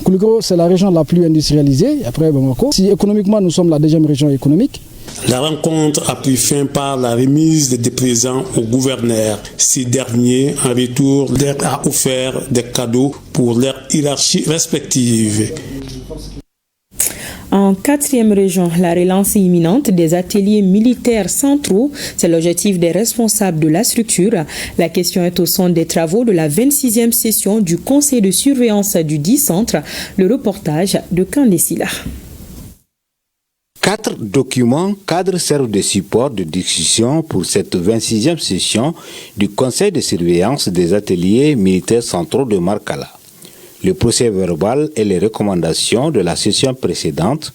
Koulikoro, c'est la région la plus industrialisée, après Bamako. Si économiquement nous sommes la deuxième région économique. La rencontre a pris fin par la remise des présents au gouverneur. Ces derniers, en retour, leur a offert des cadeaux pour leur hiérarchie respective. En 4e région, la relance imminente des ateliers militaires centraux, c'est l'objectif des responsables de la structure. La question est au centre des travaux de la 26e session du conseil de surveillance du 10 centre. Le reportage de Kandesila. 4 documents cadres servent de support de discussion pour cette 26e session du conseil de surveillance des ateliers militaires centraux de Markala. Le procès verbal et les recommandations de la session précédente,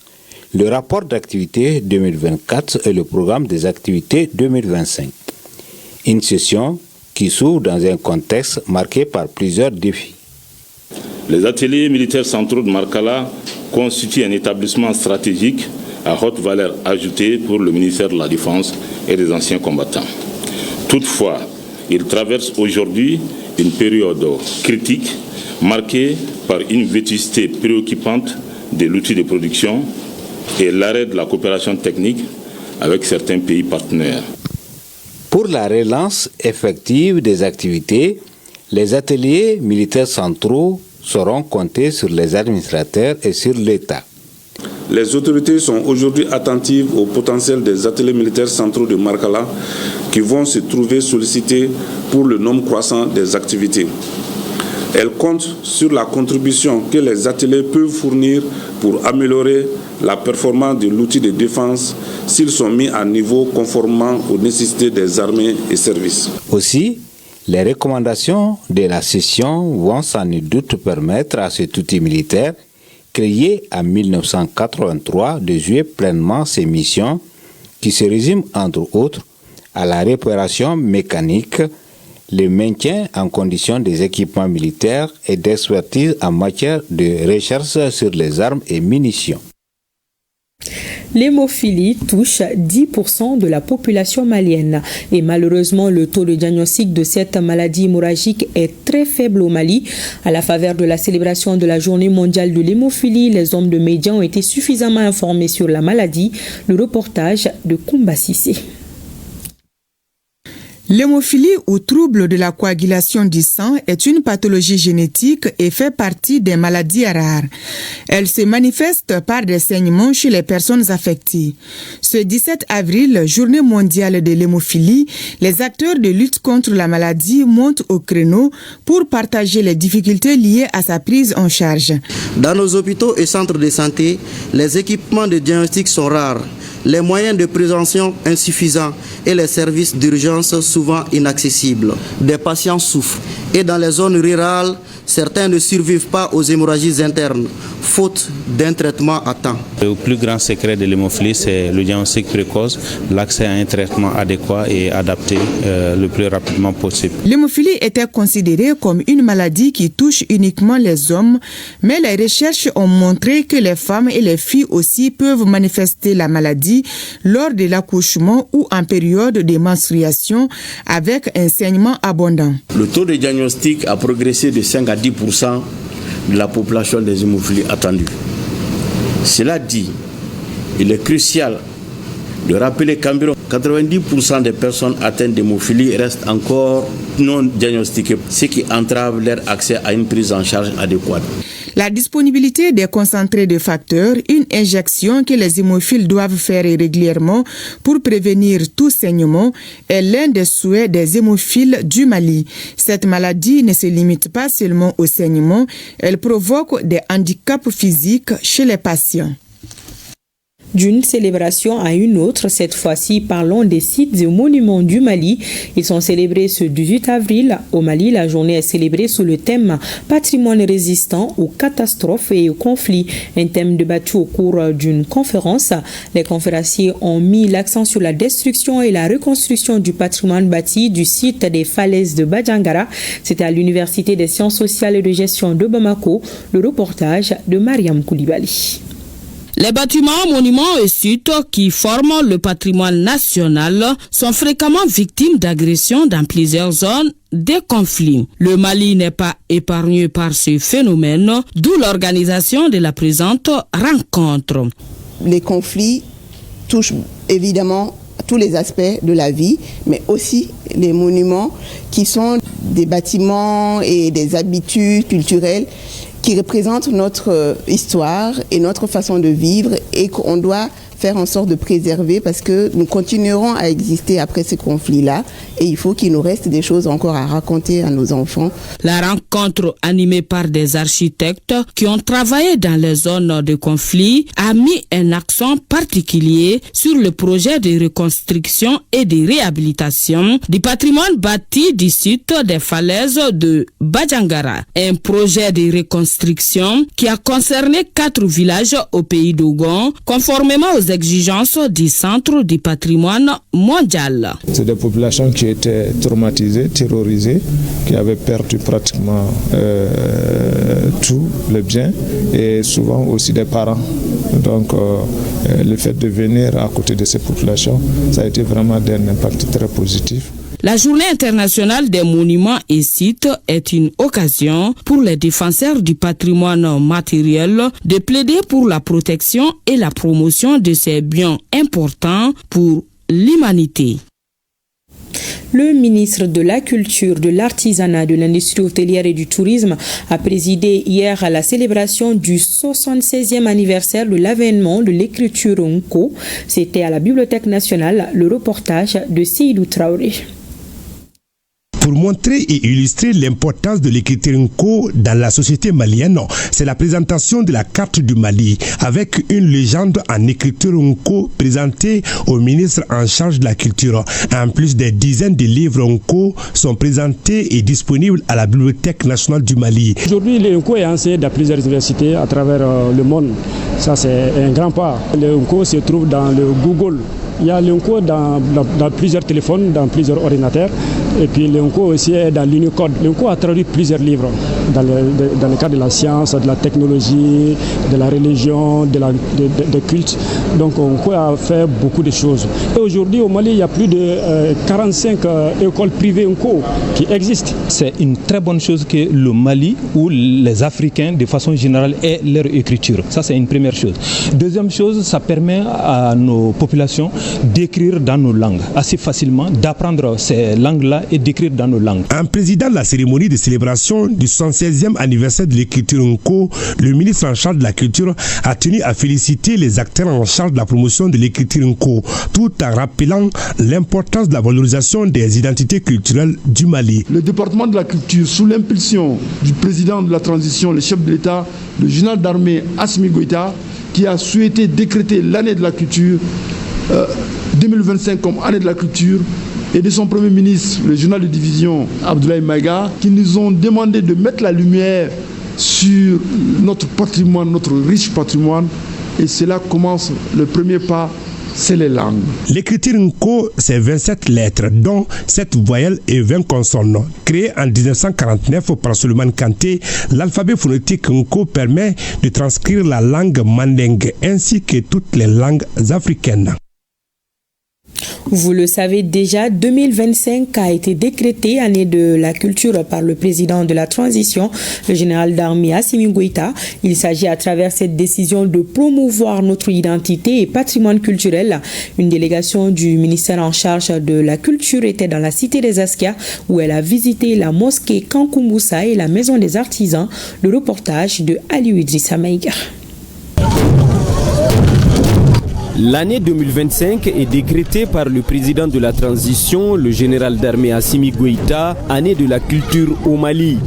le rapport d'activité 2024 et le programme des activités 2025. Une session qui s'ouvre dans un contexte marqué par plusieurs défis. Les ateliers militaires centraux de Markala constituent un établissement stratégique à haute valeur ajoutée pour le ministère de la Défense et des anciens combattants. Toutefois, il traverse aujourd'hui une période critique marquée par une vétusté préoccupante de l'outil de production et l'arrêt de la coopération technique avec certains pays partenaires. Pour la relance effective des activités, les ateliers militaires centraux sauront compter sur les administrateurs et sur l'État. Les autorités sont aujourd'hui attentives au potentiel des ateliers militaires centraux de Markala qui vont se trouver sollicités pour le nombre croissant des activités. Elles comptent sur la contribution que les ateliers peuvent fournir pour améliorer la performance de l'outil de défense s'ils sont mis à niveau conformément aux nécessités des armées et services. Aussi, les recommandations de la session vont sans nul doute permettre à cet outil militaire créé en 1983 de jouer pleinement ses missions qui se résument entre autres à la réparation mécanique, le maintien en condition des équipements militaires et d'expertise en matière de recherche sur les armes et munitions. L'hémophilie touche 10% de la population malienne et malheureusement le taux de diagnostic de cette maladie hémorragique est très faible au Mali. À la faveur de la célébration de la journée mondiale de l'hémophilie, les hommes de médias ont été suffisamment informés sur la maladie. Le reportage de Koumba Sissé. L'hémophilie ou trouble de la coagulation du sang est une pathologie génétique et fait partie des maladies rares. Elle se manifeste par des saignements chez les personnes affectées. Ce 17 avril, journée mondiale de l'hémophilie, les acteurs de lutte contre la maladie montent au créneau pour partager les difficultés liées à sa prise en charge. Dans nos hôpitaux et centres de santé, les équipements de diagnostic sont rares, les moyens de prévention insuffisants et les services d'urgence souvent inaccessibles. Des patients souffrent et dans les zones rurales, certains ne survivent pas aux hémorragies internes, faute d'un traitement à temps. Le plus grand secret de l'hémophilie, c'est le diagnostic précoce, l'accès à un traitement adéquat et adapté le plus rapidement possible. L'hémophilie était considérée comme une maladie qui touche uniquement les hommes, mais les recherches ont montré que les femmes et les filles aussi peuvent manifester la maladie lors de l'accouchement ou en période de menstruation avec un saignement abondant. Le taux de diagnostic a progressé de 5 à 10% de la population des hémophilies attendues. Cela dit, il est crucial de rappeler qu'environ 90% des personnes atteintes d'hémophilie restent encore non diagnostiquées, ce qui entrave leur accès à une prise en charge adéquate. La disponibilité des concentrés de facteurs, une injection que les hémophiles doivent faire régulièrement pour prévenir tout saignement, est l'un des souhaits des hémophiles du Mali. Cette maladie ne se limite pas seulement au saignement, elle provoque des handicaps physiques chez les patients. D'une célébration à une autre, cette fois-ci, parlons des sites et monuments du Mali. Ils sont célébrés ce 18 avril. Au Mali, la journée est célébrée sous le thème « Patrimoine résistant aux catastrophes et aux conflits », un thème débattu au cours d'une conférence. Les conférenciers ont mis l'accent sur la destruction et la reconstruction du patrimoine bâti du site des falaises de Badjangara. C'était à l'Université des sciences sociales et de gestion de Bamako. Le reportage de Mariam Koulibaly. Les bâtiments, monuments et sites qui forment le patrimoine national sont fréquemment victimes d'agressions dans plusieurs zones des conflits. Le Mali n'est pas épargné par ce phénomène, d'où l'organisation de la présente rencontre. Les conflits touchent évidemment tous les aspects de la vie, mais aussi les monuments qui sont des bâtiments et des habitudes culturelles qui représentent notre histoire et notre façon de vivre et qu'on doit faire en sorte de préserver parce que nous continuerons à exister après ces conflits-là et il faut qu'il nous reste des choses encore à raconter à nos enfants. La rencontre animée par des architectes qui ont travaillé dans les zones de conflit a mis un accent particulier sur le projet de reconstruction et de réhabilitation du patrimoine bâti du site des falaises de Badjangara. Un projet de reconstruction qui a concerné 4 villages au pays d'Ogon, conformément aux exigences du Centre du patrimoine mondial. C'est des populations qui étaient traumatisées, terrorisées, qui avaient perdu pratiquement tous les biens et souvent aussi des parents. Donc le fait de venir à côté de ces populations, ça a été vraiment d'un impact très positif. La Journée internationale des monuments et sites est une occasion pour les défenseurs du patrimoine matériel de plaider pour la protection et la promotion de ces biens importants pour l'humanité. Le ministre de la Culture, de l'Artisanat, de l'Industrie hôtelière et du Tourisme a présidé hier à la célébration du 76e anniversaire de l'avènement de l'écriture Nko. C'était à la Bibliothèque nationale, le reportage de Seydou Traoré. Pour montrer et illustrer l'importance de l'écriture Nko dans la société malienne, c'est la présentation de la carte du Mali avec une légende en écriture Nko présentée au ministre en charge de la culture. En plus, des dizaines de livres Nko sont présentés et disponibles à la Bibliothèque nationale du Mali. Aujourd'hui, le Nko est enseigné dans plusieurs universités à travers le monde. Ça, c'est un grand pas. Le Nko se trouve dans le Google. Il y a le Nko dans plusieurs téléphones, dans plusieurs ordinateurs. Et puis l'UNCO aussi est dans l'Unicode. L'UNCO a traduit plusieurs livres dans le cadre de la science, de la technologie, de la religion, de culte. Donc l'UNCO a fait beaucoup de choses. Et aujourd'hui au Mali, il y a plus de 45 écoles privées UNCO qui existent. C'est une très bonne chose que le Mali ou les Africains de façon générale aient leur écriture. Ça c'est une première chose. Deuxième chose, ça permet à nos populations d'écrire dans nos langues assez facilement, d'apprendre ces langues-là et d'écrire dans nos langues. En présidant la cérémonie de célébration du 76e anniversaire de l'écriture UNCO, le ministre en charge de la culture a tenu à féliciter les acteurs en charge de la promotion de l'écriture UNCO, tout en rappelant l'importance de la valorisation des identités culturelles du Mali. Le département de la culture, sous l'impulsion du président de la transition, le chef de l'État, le général d'armée Assimi Goïta, qui a souhaité décréter l'année de la culture 2025 comme année de la culture, et de son premier ministre, le général de division Abdoulaye Maïga, qui nous ont demandé de mettre la lumière sur notre patrimoine, notre riche patrimoine. Et cela commence, le premier pas, c'est les langues. L'écriture UNCO, c'est 27 lettres, dont 7 voyelles et 20 consonnes. Créé en 1949 par Souleymane Kanté, l'alphabet phonétique UNCO permet de transcrire la langue mandingue ainsi que toutes les langues africaines. Vous le savez déjà, 2025 a été décrétée année de la culture par le président de la transition, le général d'armée Assimi Goïta. Il s'agit à travers cette décision de promouvoir notre identité et patrimoine culturel. Une délégation du ministère en charge de la culture était dans la cité des Askia où elle a visité la mosquée Kankoumoussa et la maison des artisans. Le reportage de Aliou Idrissa Maïga. L'année 2025 est décrétée par le président de la transition, le général d'armée Assimi Goïta, année de la culture au Mali.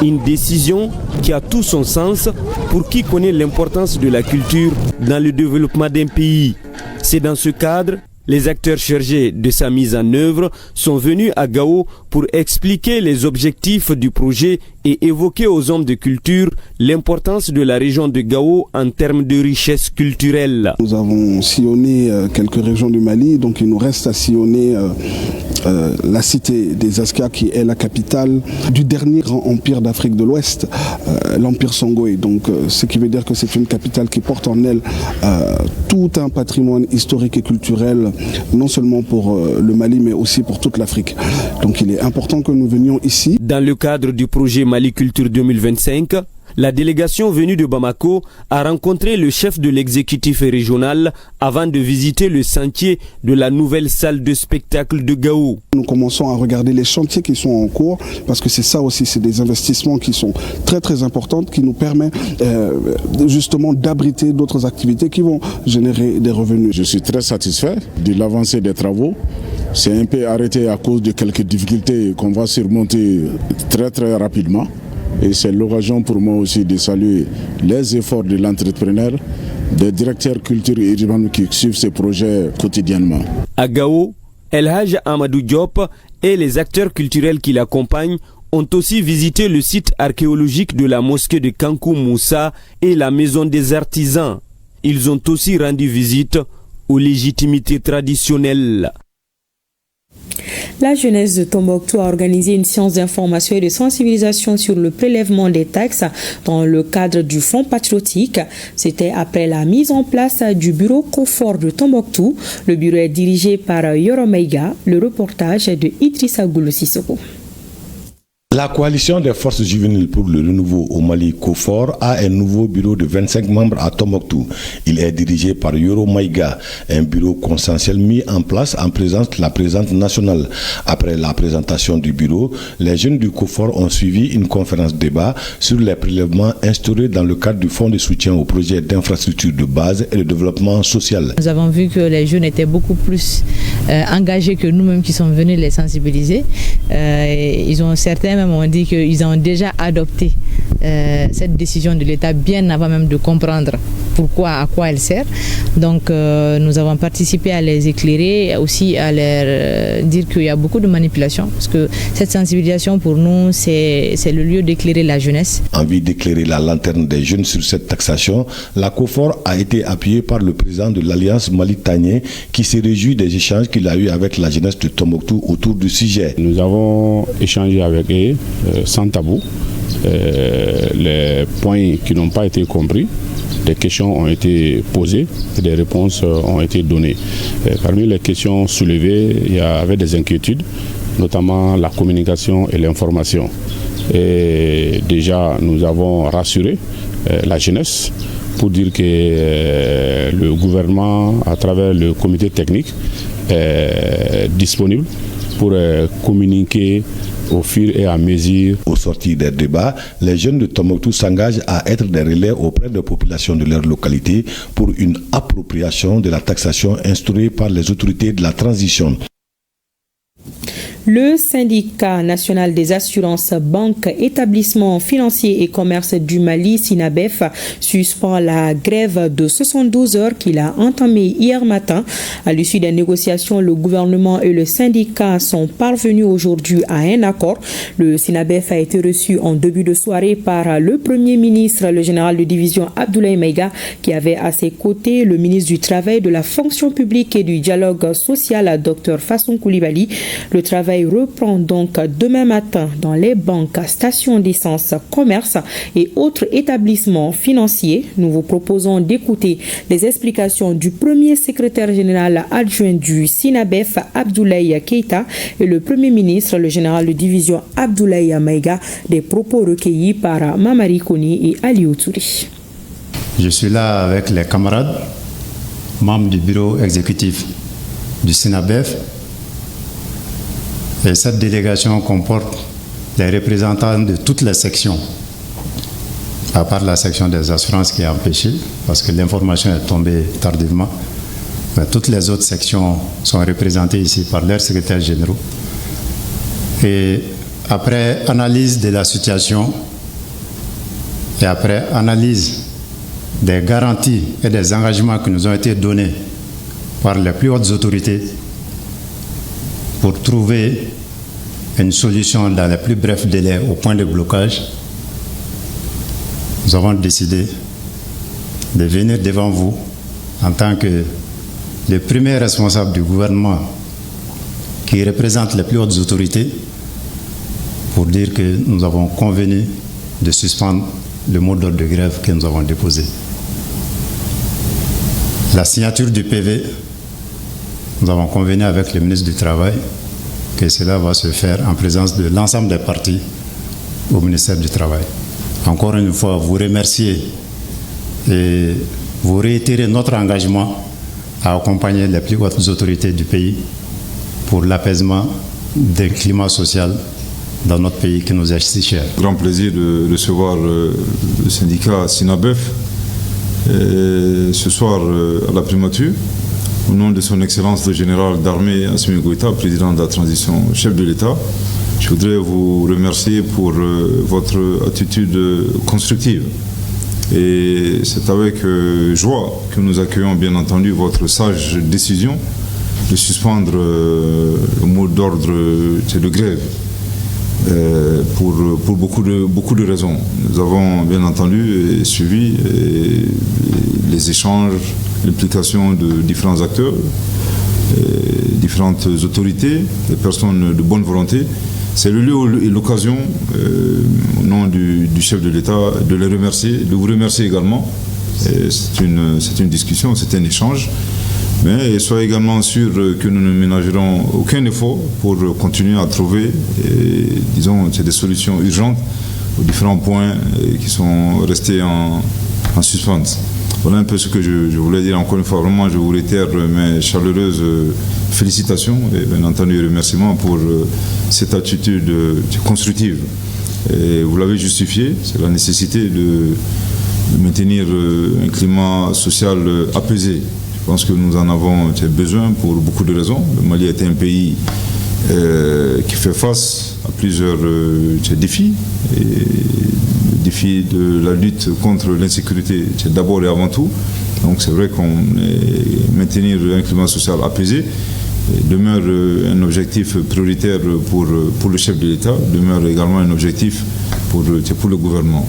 Une décision qui a tout son sens pour qui connaît l'importance de la culture dans le développement d'un pays. C'est dans ce cadre les acteurs chargés de sa mise en œuvre sont venus à Gao pour expliquer les objectifs du projet et évoquer aux hommes de culture l'importance de la région de Gao en termes de richesse culturelle. Nous avons sillonné quelques régions du Mali, donc il nous reste à sillonner la cité des Askia qui est la capitale du dernier grand empire d'Afrique de l'Ouest, l'empire Songhai. Donc ce qui veut dire que c'est une capitale qui porte en elle tout un patrimoine historique et culturel, non seulement pour le Mali mais aussi pour toute l'Afrique. Donc il est important que nous venions ici. Dans le cadre du projet Mali Culture 2025, la délégation venue de Bamako a rencontré le chef de l'exécutif régional avant de visiter le chantier de la nouvelle salle de spectacle de Gao. Nous commençons à regarder les chantiers qui sont en cours parce que c'est ça aussi, c'est des investissements qui sont très très importants qui nous permettent justement d'abriter d'autres activités qui vont générer des revenus. Je suis très satisfait de l'avancée des travaux. C'est un peu arrêté à cause de quelques difficultés qu'on va surmonter très très rapidement. Et c'est l'occasion pour moi aussi de saluer les efforts de l'entrepreneur, des directeurs culture et urbaine qui suivent ces projets quotidiennement. À Gao, El Hadj Amadou Diop et les acteurs culturels qui l'accompagnent ont aussi visité le site archéologique de la mosquée de Kankoumoussa et la maison des artisans. Ils ont aussi rendu visite aux légitimités traditionnelles. La jeunesse de Tombouctou a organisé une séance d'information et de sensibilisation sur le prélèvement des taxes dans le cadre du Front patriotique. C'était après la mise en place du bureau COFOR de Tombouctou. Le bureau est dirigé par Yoro Meiga. Le reportage de Idrissa Goulou Sissoko. La coalition des forces juvéniles pour le renouveau au Mali, COFOR, a un nouveau bureau de 25 membres à Tombouctou. Il est dirigé par Yoro Maïga, un bureau consensuel mis en place en présence de la présidente nationale. Après la présentation du bureau, les jeunes du COFOR ont suivi une conférence débat sur les prélèvements instaurés dans le cadre du Fonds de soutien aux projets d'infrastructure de base et de développement social. Nous avons vu que les jeunes étaient beaucoup plus engagés que nous-mêmes qui sommes venus les sensibiliser. Certains ont dit qu'ils ont déjà adopté cette décision de l'État bien avant même de comprendre pourquoi, à quoi elle sert. Donc nous avons participé à les éclairer, aussi à leur dire qu'il y a beaucoup de manipulation, parce que cette sensibilisation pour nous, c'est le lieu d'éclairer la jeunesse. Envie d'éclairer la lanterne des jeunes sur cette taxation, la COFOR a été appuyée par le président de l'Alliance Mali Tagné, qui se réjouit des échanges qu'il a eu avec la jeunesse de Tombouctou autour du sujet. Nous avons échangé avec eux sans tabou. Les points qui n'ont pas été compris, des questions ont été posées et des réponses ont été données. Parmi les questions soulevées, il y avait des inquiétudes, notamment la communication et l'information. Et déjà, nous avons rassuré la jeunesse pour dire que le gouvernement, à travers le comité technique, est disponible pour communiquer au fur et à mesure. Au sortir des débats, les jeunes de Tombouctou s'engagent à être des relais auprès des populations de leur localité pour une appropriation de la taxation instaurée par les autorités de la transition. Le syndicat national des assurances, banques, établissements financiers et commerces du Mali, SINABEF, suspend la grève de 72 heures qu'il a entamée hier matin. À l'issue des négociations, le gouvernement et le syndicat sont parvenus aujourd'hui à un accord. Le SINABEF a été reçu en début de soirée par le Premier ministre, le général de division Abdoulaye Maïga, qui avait à ses côtés le ministre du Travail, de la Fonction publique et du Dialogue social, Dr Fasson Koulibaly. Le travail reprend donc demain matin dans les banques, stations d'essence, commerces et autres établissements financiers. Nous vous proposons d'écouter les explications du premier secrétaire général adjoint du SINABEF, Abdoulaye Keïta, et le premier ministre, le général de division Abdoulaye Maïga, des propos recueillis par Mamari Koni et Aliou Touri. Je suis là avec les camarades, membres du bureau exécutif du SINABEF. Et cette délégation comporte les représentants de toutes les sections, à part la section des assurances qui est empêchée, parce que l'information est tombée tardivement. Mais toutes les autres sections sont représentées ici par leurs secrétaires généraux. Et après analyse de la situation, et après analyse des garanties et des engagements qui nous ont été donnés par les plus hautes autorités, pour trouver une solution dans les plus brefs délais au point de blocage, nous avons décidé de venir devant vous en tant que le premier responsable du gouvernement qui représente les plus hautes autorités pour dire que nous avons convenu de suspendre le mot d'ordre de grève que nous avons déposé. La signature du PV, nous avons convenu avec le ministre du Travail que cela va se faire en présence de l'ensemble des partis au ministère du Travail. Encore une fois, vous remercier et vous réitérer notre engagement à accompagner les plus hautes autorités du pays pour l'apaisement d'un climat social dans notre pays qui nous est si cher. Grand plaisir de recevoir le syndicat SINABEF ce soir à la primature. Au nom de son Excellence le général d'armée Assimi Goïta, président de la transition, chef de l'État, je voudrais vous remercier pour votre attitude constructive. Et c'est avec joie que nous accueillons bien entendu votre sage décision de suspendre le mot d'ordre de grève pour beaucoup de raisons. Nous avons bien entendu suivi les échanges, l'implication de différents acteurs, différentes autorités, des personnes de bonne volonté. C'est le lieu et l'occasion, au nom du chef de l'État, de les remercier, de vous remercier également. C'est une discussion, c'est un échange. Mais soyez également sûr que nous ne ménagerons aucun effort pour continuer à trouver, disons, des solutions urgentes aux différents points qui sont restés en suspens. Voilà un peu ce que je voulais dire. Encore une fois, vraiment, je vous réitère mes chaleureuses félicitations et bien entendu remerciements pour cette attitude constructive. Et vous l'avez justifié, c'est la nécessité de maintenir un climat social apaisé. Je pense que nous en avons besoin pour beaucoup de raisons. Le Mali est un pays qui fait face à plusieurs défis, et défi de la lutte contre l'insécurité, c'est d'abord et avant tout. Donc c'est vrai qu'on maintenir un climat social apaisé demeure un objectif prioritaire pour le chef de l'État, demeure également un objectif pour le gouvernement.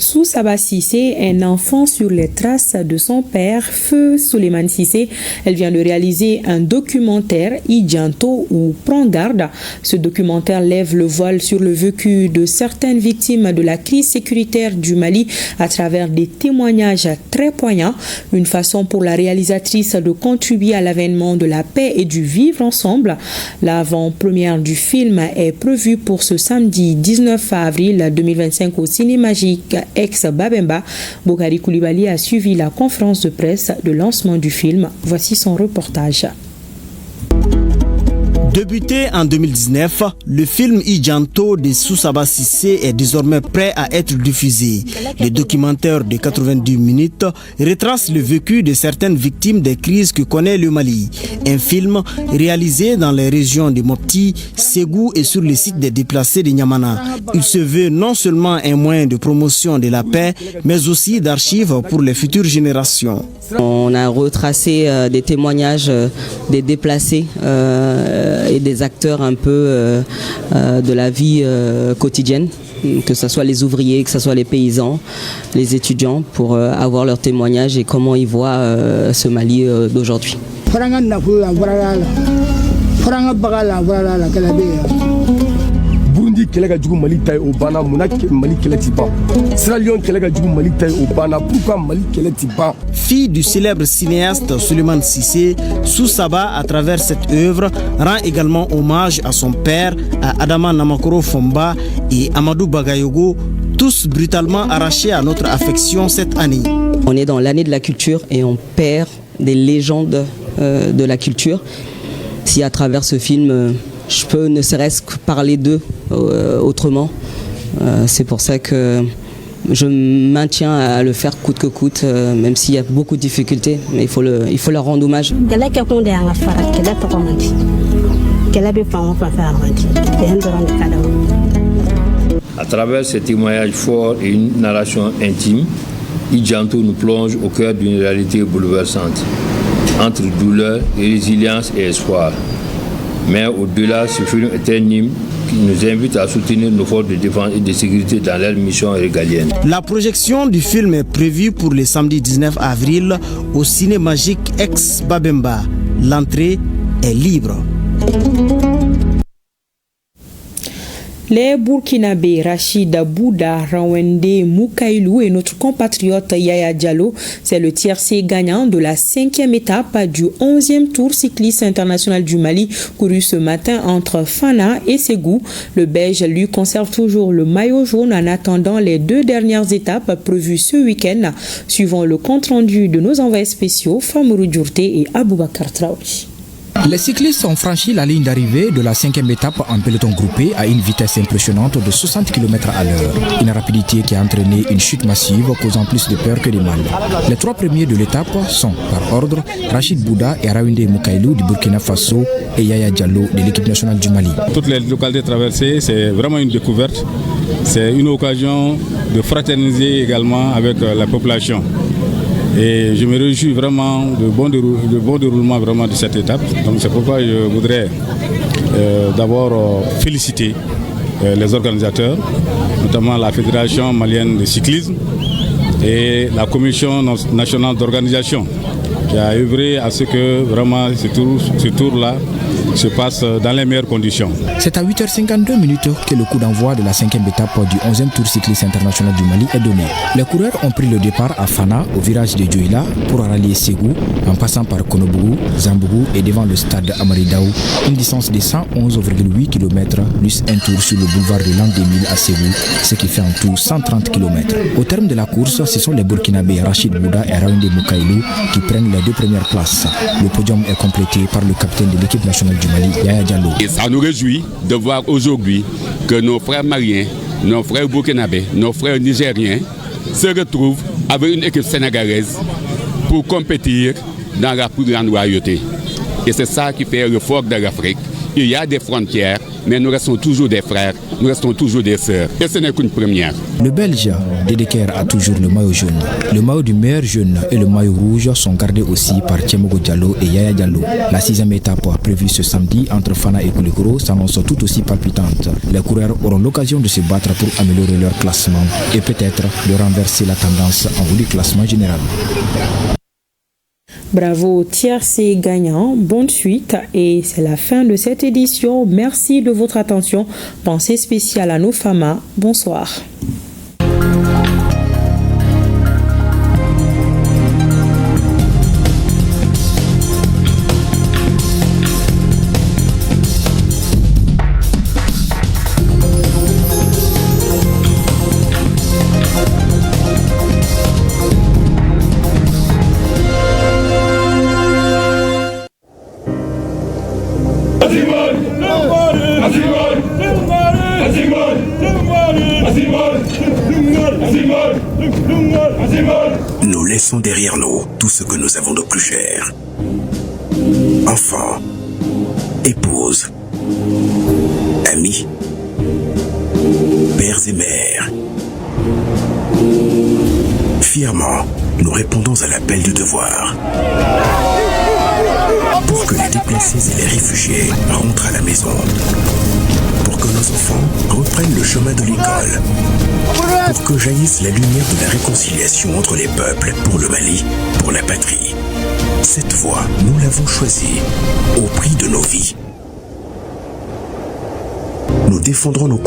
Soussaba Cissé, un enfant sur les traces de son père, Feu Souleymane Cissé. Elle vient de réaliser un documentaire, Idjanto ou Prends garde. Ce documentaire lève le voile sur le vécu de certaines victimes de la crise sécuritaire du Mali à travers des témoignages très poignants. Une façon pour la réalisatrice de contribuer à l'avènement de la paix et du vivre ensemble. L'avant-première du film est prévue pour ce samedi 19 avril 2025 au Cinémagique ex-Babemba. Bokari Koulibaly a suivi la conférence de presse de lancement du film. Voici son reportage. Débuté en 2019, le film Idjanto de Soussaba Cissé est désormais prêt à être diffusé. Le documentaire de 90 minutes retrace le vécu de certaines victimes des crises que connaît le Mali. Un film réalisé dans les régions de Mopti, Ségou et sur le site des déplacés de Niamana. Il se veut non seulement un moyen de promotion de la paix, mais aussi d'archives pour les futures générations. On a retracé des témoignages des déplacés et des acteurs un peu de la vie quotidienne, que ce soit les ouvriers, que ce soit les paysans, les étudiants, pour avoir leurs témoignages et comment ils voient ce Mali d'aujourd'hui. Burundi kɛlɛ ka jugu Mali ta ye o banna munna Mali kɛlɛ ti ban Sierra Leone kɛlɛ ka jugu Mali ta ye o banna pourquoi Mali kɛlɛ ti ban. Fille du célèbre cinéaste Souleymane Cissé, Soussaba à travers cette œuvre rend également hommage à son père, à Adama Namakoro Fomba et Amadou Bagayogo, tous brutalement arrachés à notre affection cette année. On est dans l'année de la culture et on perd des légendes de la culture. Si à travers ce film je peux ne serait-ce que parler d'eux autrement. C'est pour ça que je maintiens à le faire coûte que coûte, même s'il y a beaucoup de difficultés, mais il faut leur rendre hommage. À travers ces témoignages forts et une narration intime, Idjanto nous plonge au cœur d'une réalité bouleversante, entre douleur, résilience et espoir. Mais au-delà, ce film est un hymne qui nous invite à soutenir nos forces de défense et de sécurité dans leur mission régalienne. La projection du film est prévue pour le samedi 19 avril au Cinémagique ex-Babemba. L'entrée est libre. Les Burkinabés Rachid Bouda, Rawende Moukailou et notre compatriote Yaya Diallo, c'est le tiercé gagnant de la 5e étape du 11e Tour cycliste international du Mali, couru ce matin entre Fana et Ségou. Le Belge lui conserve toujours le maillot jaune en attendant les 2 dernières étapes prévues ce week-end, suivant le compte-rendu de nos envoyés spéciaux Famourou Djourté et Aboubakar Traoui. Les cyclistes ont franchi la ligne d'arrivée de la 5e étape en peloton groupé à une vitesse impressionnante de 60 km à l'heure. Une rapidité qui a entraîné une chute massive causant plus de peur que de mal. Les 3 premiers de l'étape sont, par ordre, Rachid Bouda et Rawende Moukailou du Burkina Faso et Yaya Diallo de l'équipe nationale du Mali. Toutes les localités traversées, c'est vraiment une découverte. C'est une occasion de fraterniser également avec la population. Et je me réjouis vraiment de bon déroulement vraiment de cette étape. Donc c'est pourquoi je voudrais d'abord féliciter les organisateurs, notamment la Fédération malienne de cyclisme et la Commission nationale d'organisation qui a œuvré à ce que vraiment ce tour-là se passe dans les meilleures conditions. C'est à 8h52 que le coup d'envoi de la 5e étape du 11e Tour cycliste international du Mali est donné. Les coureurs ont pris le départ à Fana, au virage de Djoïla, pour rallier Ségou, en passant par Konobougou, Zambougou et devant le stade Amaridaou, une distance de 111,8 km, plus un tour sur le boulevard de l'an 2000 à Ségou, ce qui fait en tout 130 km. Au terme de la course, ce sont les Burkinabés Rachid Bouda et Rawende Moukailou qui prennent les 2 premières places. Le podium est complété par le capitaine de l'équipe nationale du Mali, Yaya Diallo. Et ça nous réjouit de voir aujourd'hui que nos frères maliens, nos frères burkinabés, nos frères nigériens se retrouvent avec une équipe sénégalaise pour compétir dans la plus grande royauté. Et c'est ça qui fait le fort de l'Afrique. Il y a des frontières, mais nous restons toujours des frères, nous restons toujours des sœurs. Et ce n'est qu'une première. Le Belge Dedeker a toujours le maillot jaune. Le maillot du meilleur jeune et le maillot rouge sont gardés aussi par Tchemogo Diallo et Yaya Diallo. La 6e étape prévue ce samedi entre Fana et Koulikoro s'annonce tout aussi palpitante. Les coureurs auront l'occasion de se battre pour améliorer leur classement et peut-être de renverser la tendance en vue du classement général. Bravo, tiercé gagnant, bonne suite et c'est la fin de cette édition. Merci de votre attention. Pensée spéciale à nos femmes. Bonsoir. Nous laissons derrière nous tout ce que nous avons de plus cher. Enfants, épouses, amis, pères et mères. Fièrement, nous répondons à l'appel du devoir. Pour que les déplacés et les réfugiés rentrent à la maison. Pour que nos enfants reprennent le chemin de l'école. Pour que jaillisse la lumière de la réconciliation entre les peuples, pour le Mali, pour la patrie. Cette voie, nous l'avons choisie, au prix de nos vies. Nous défendrons nos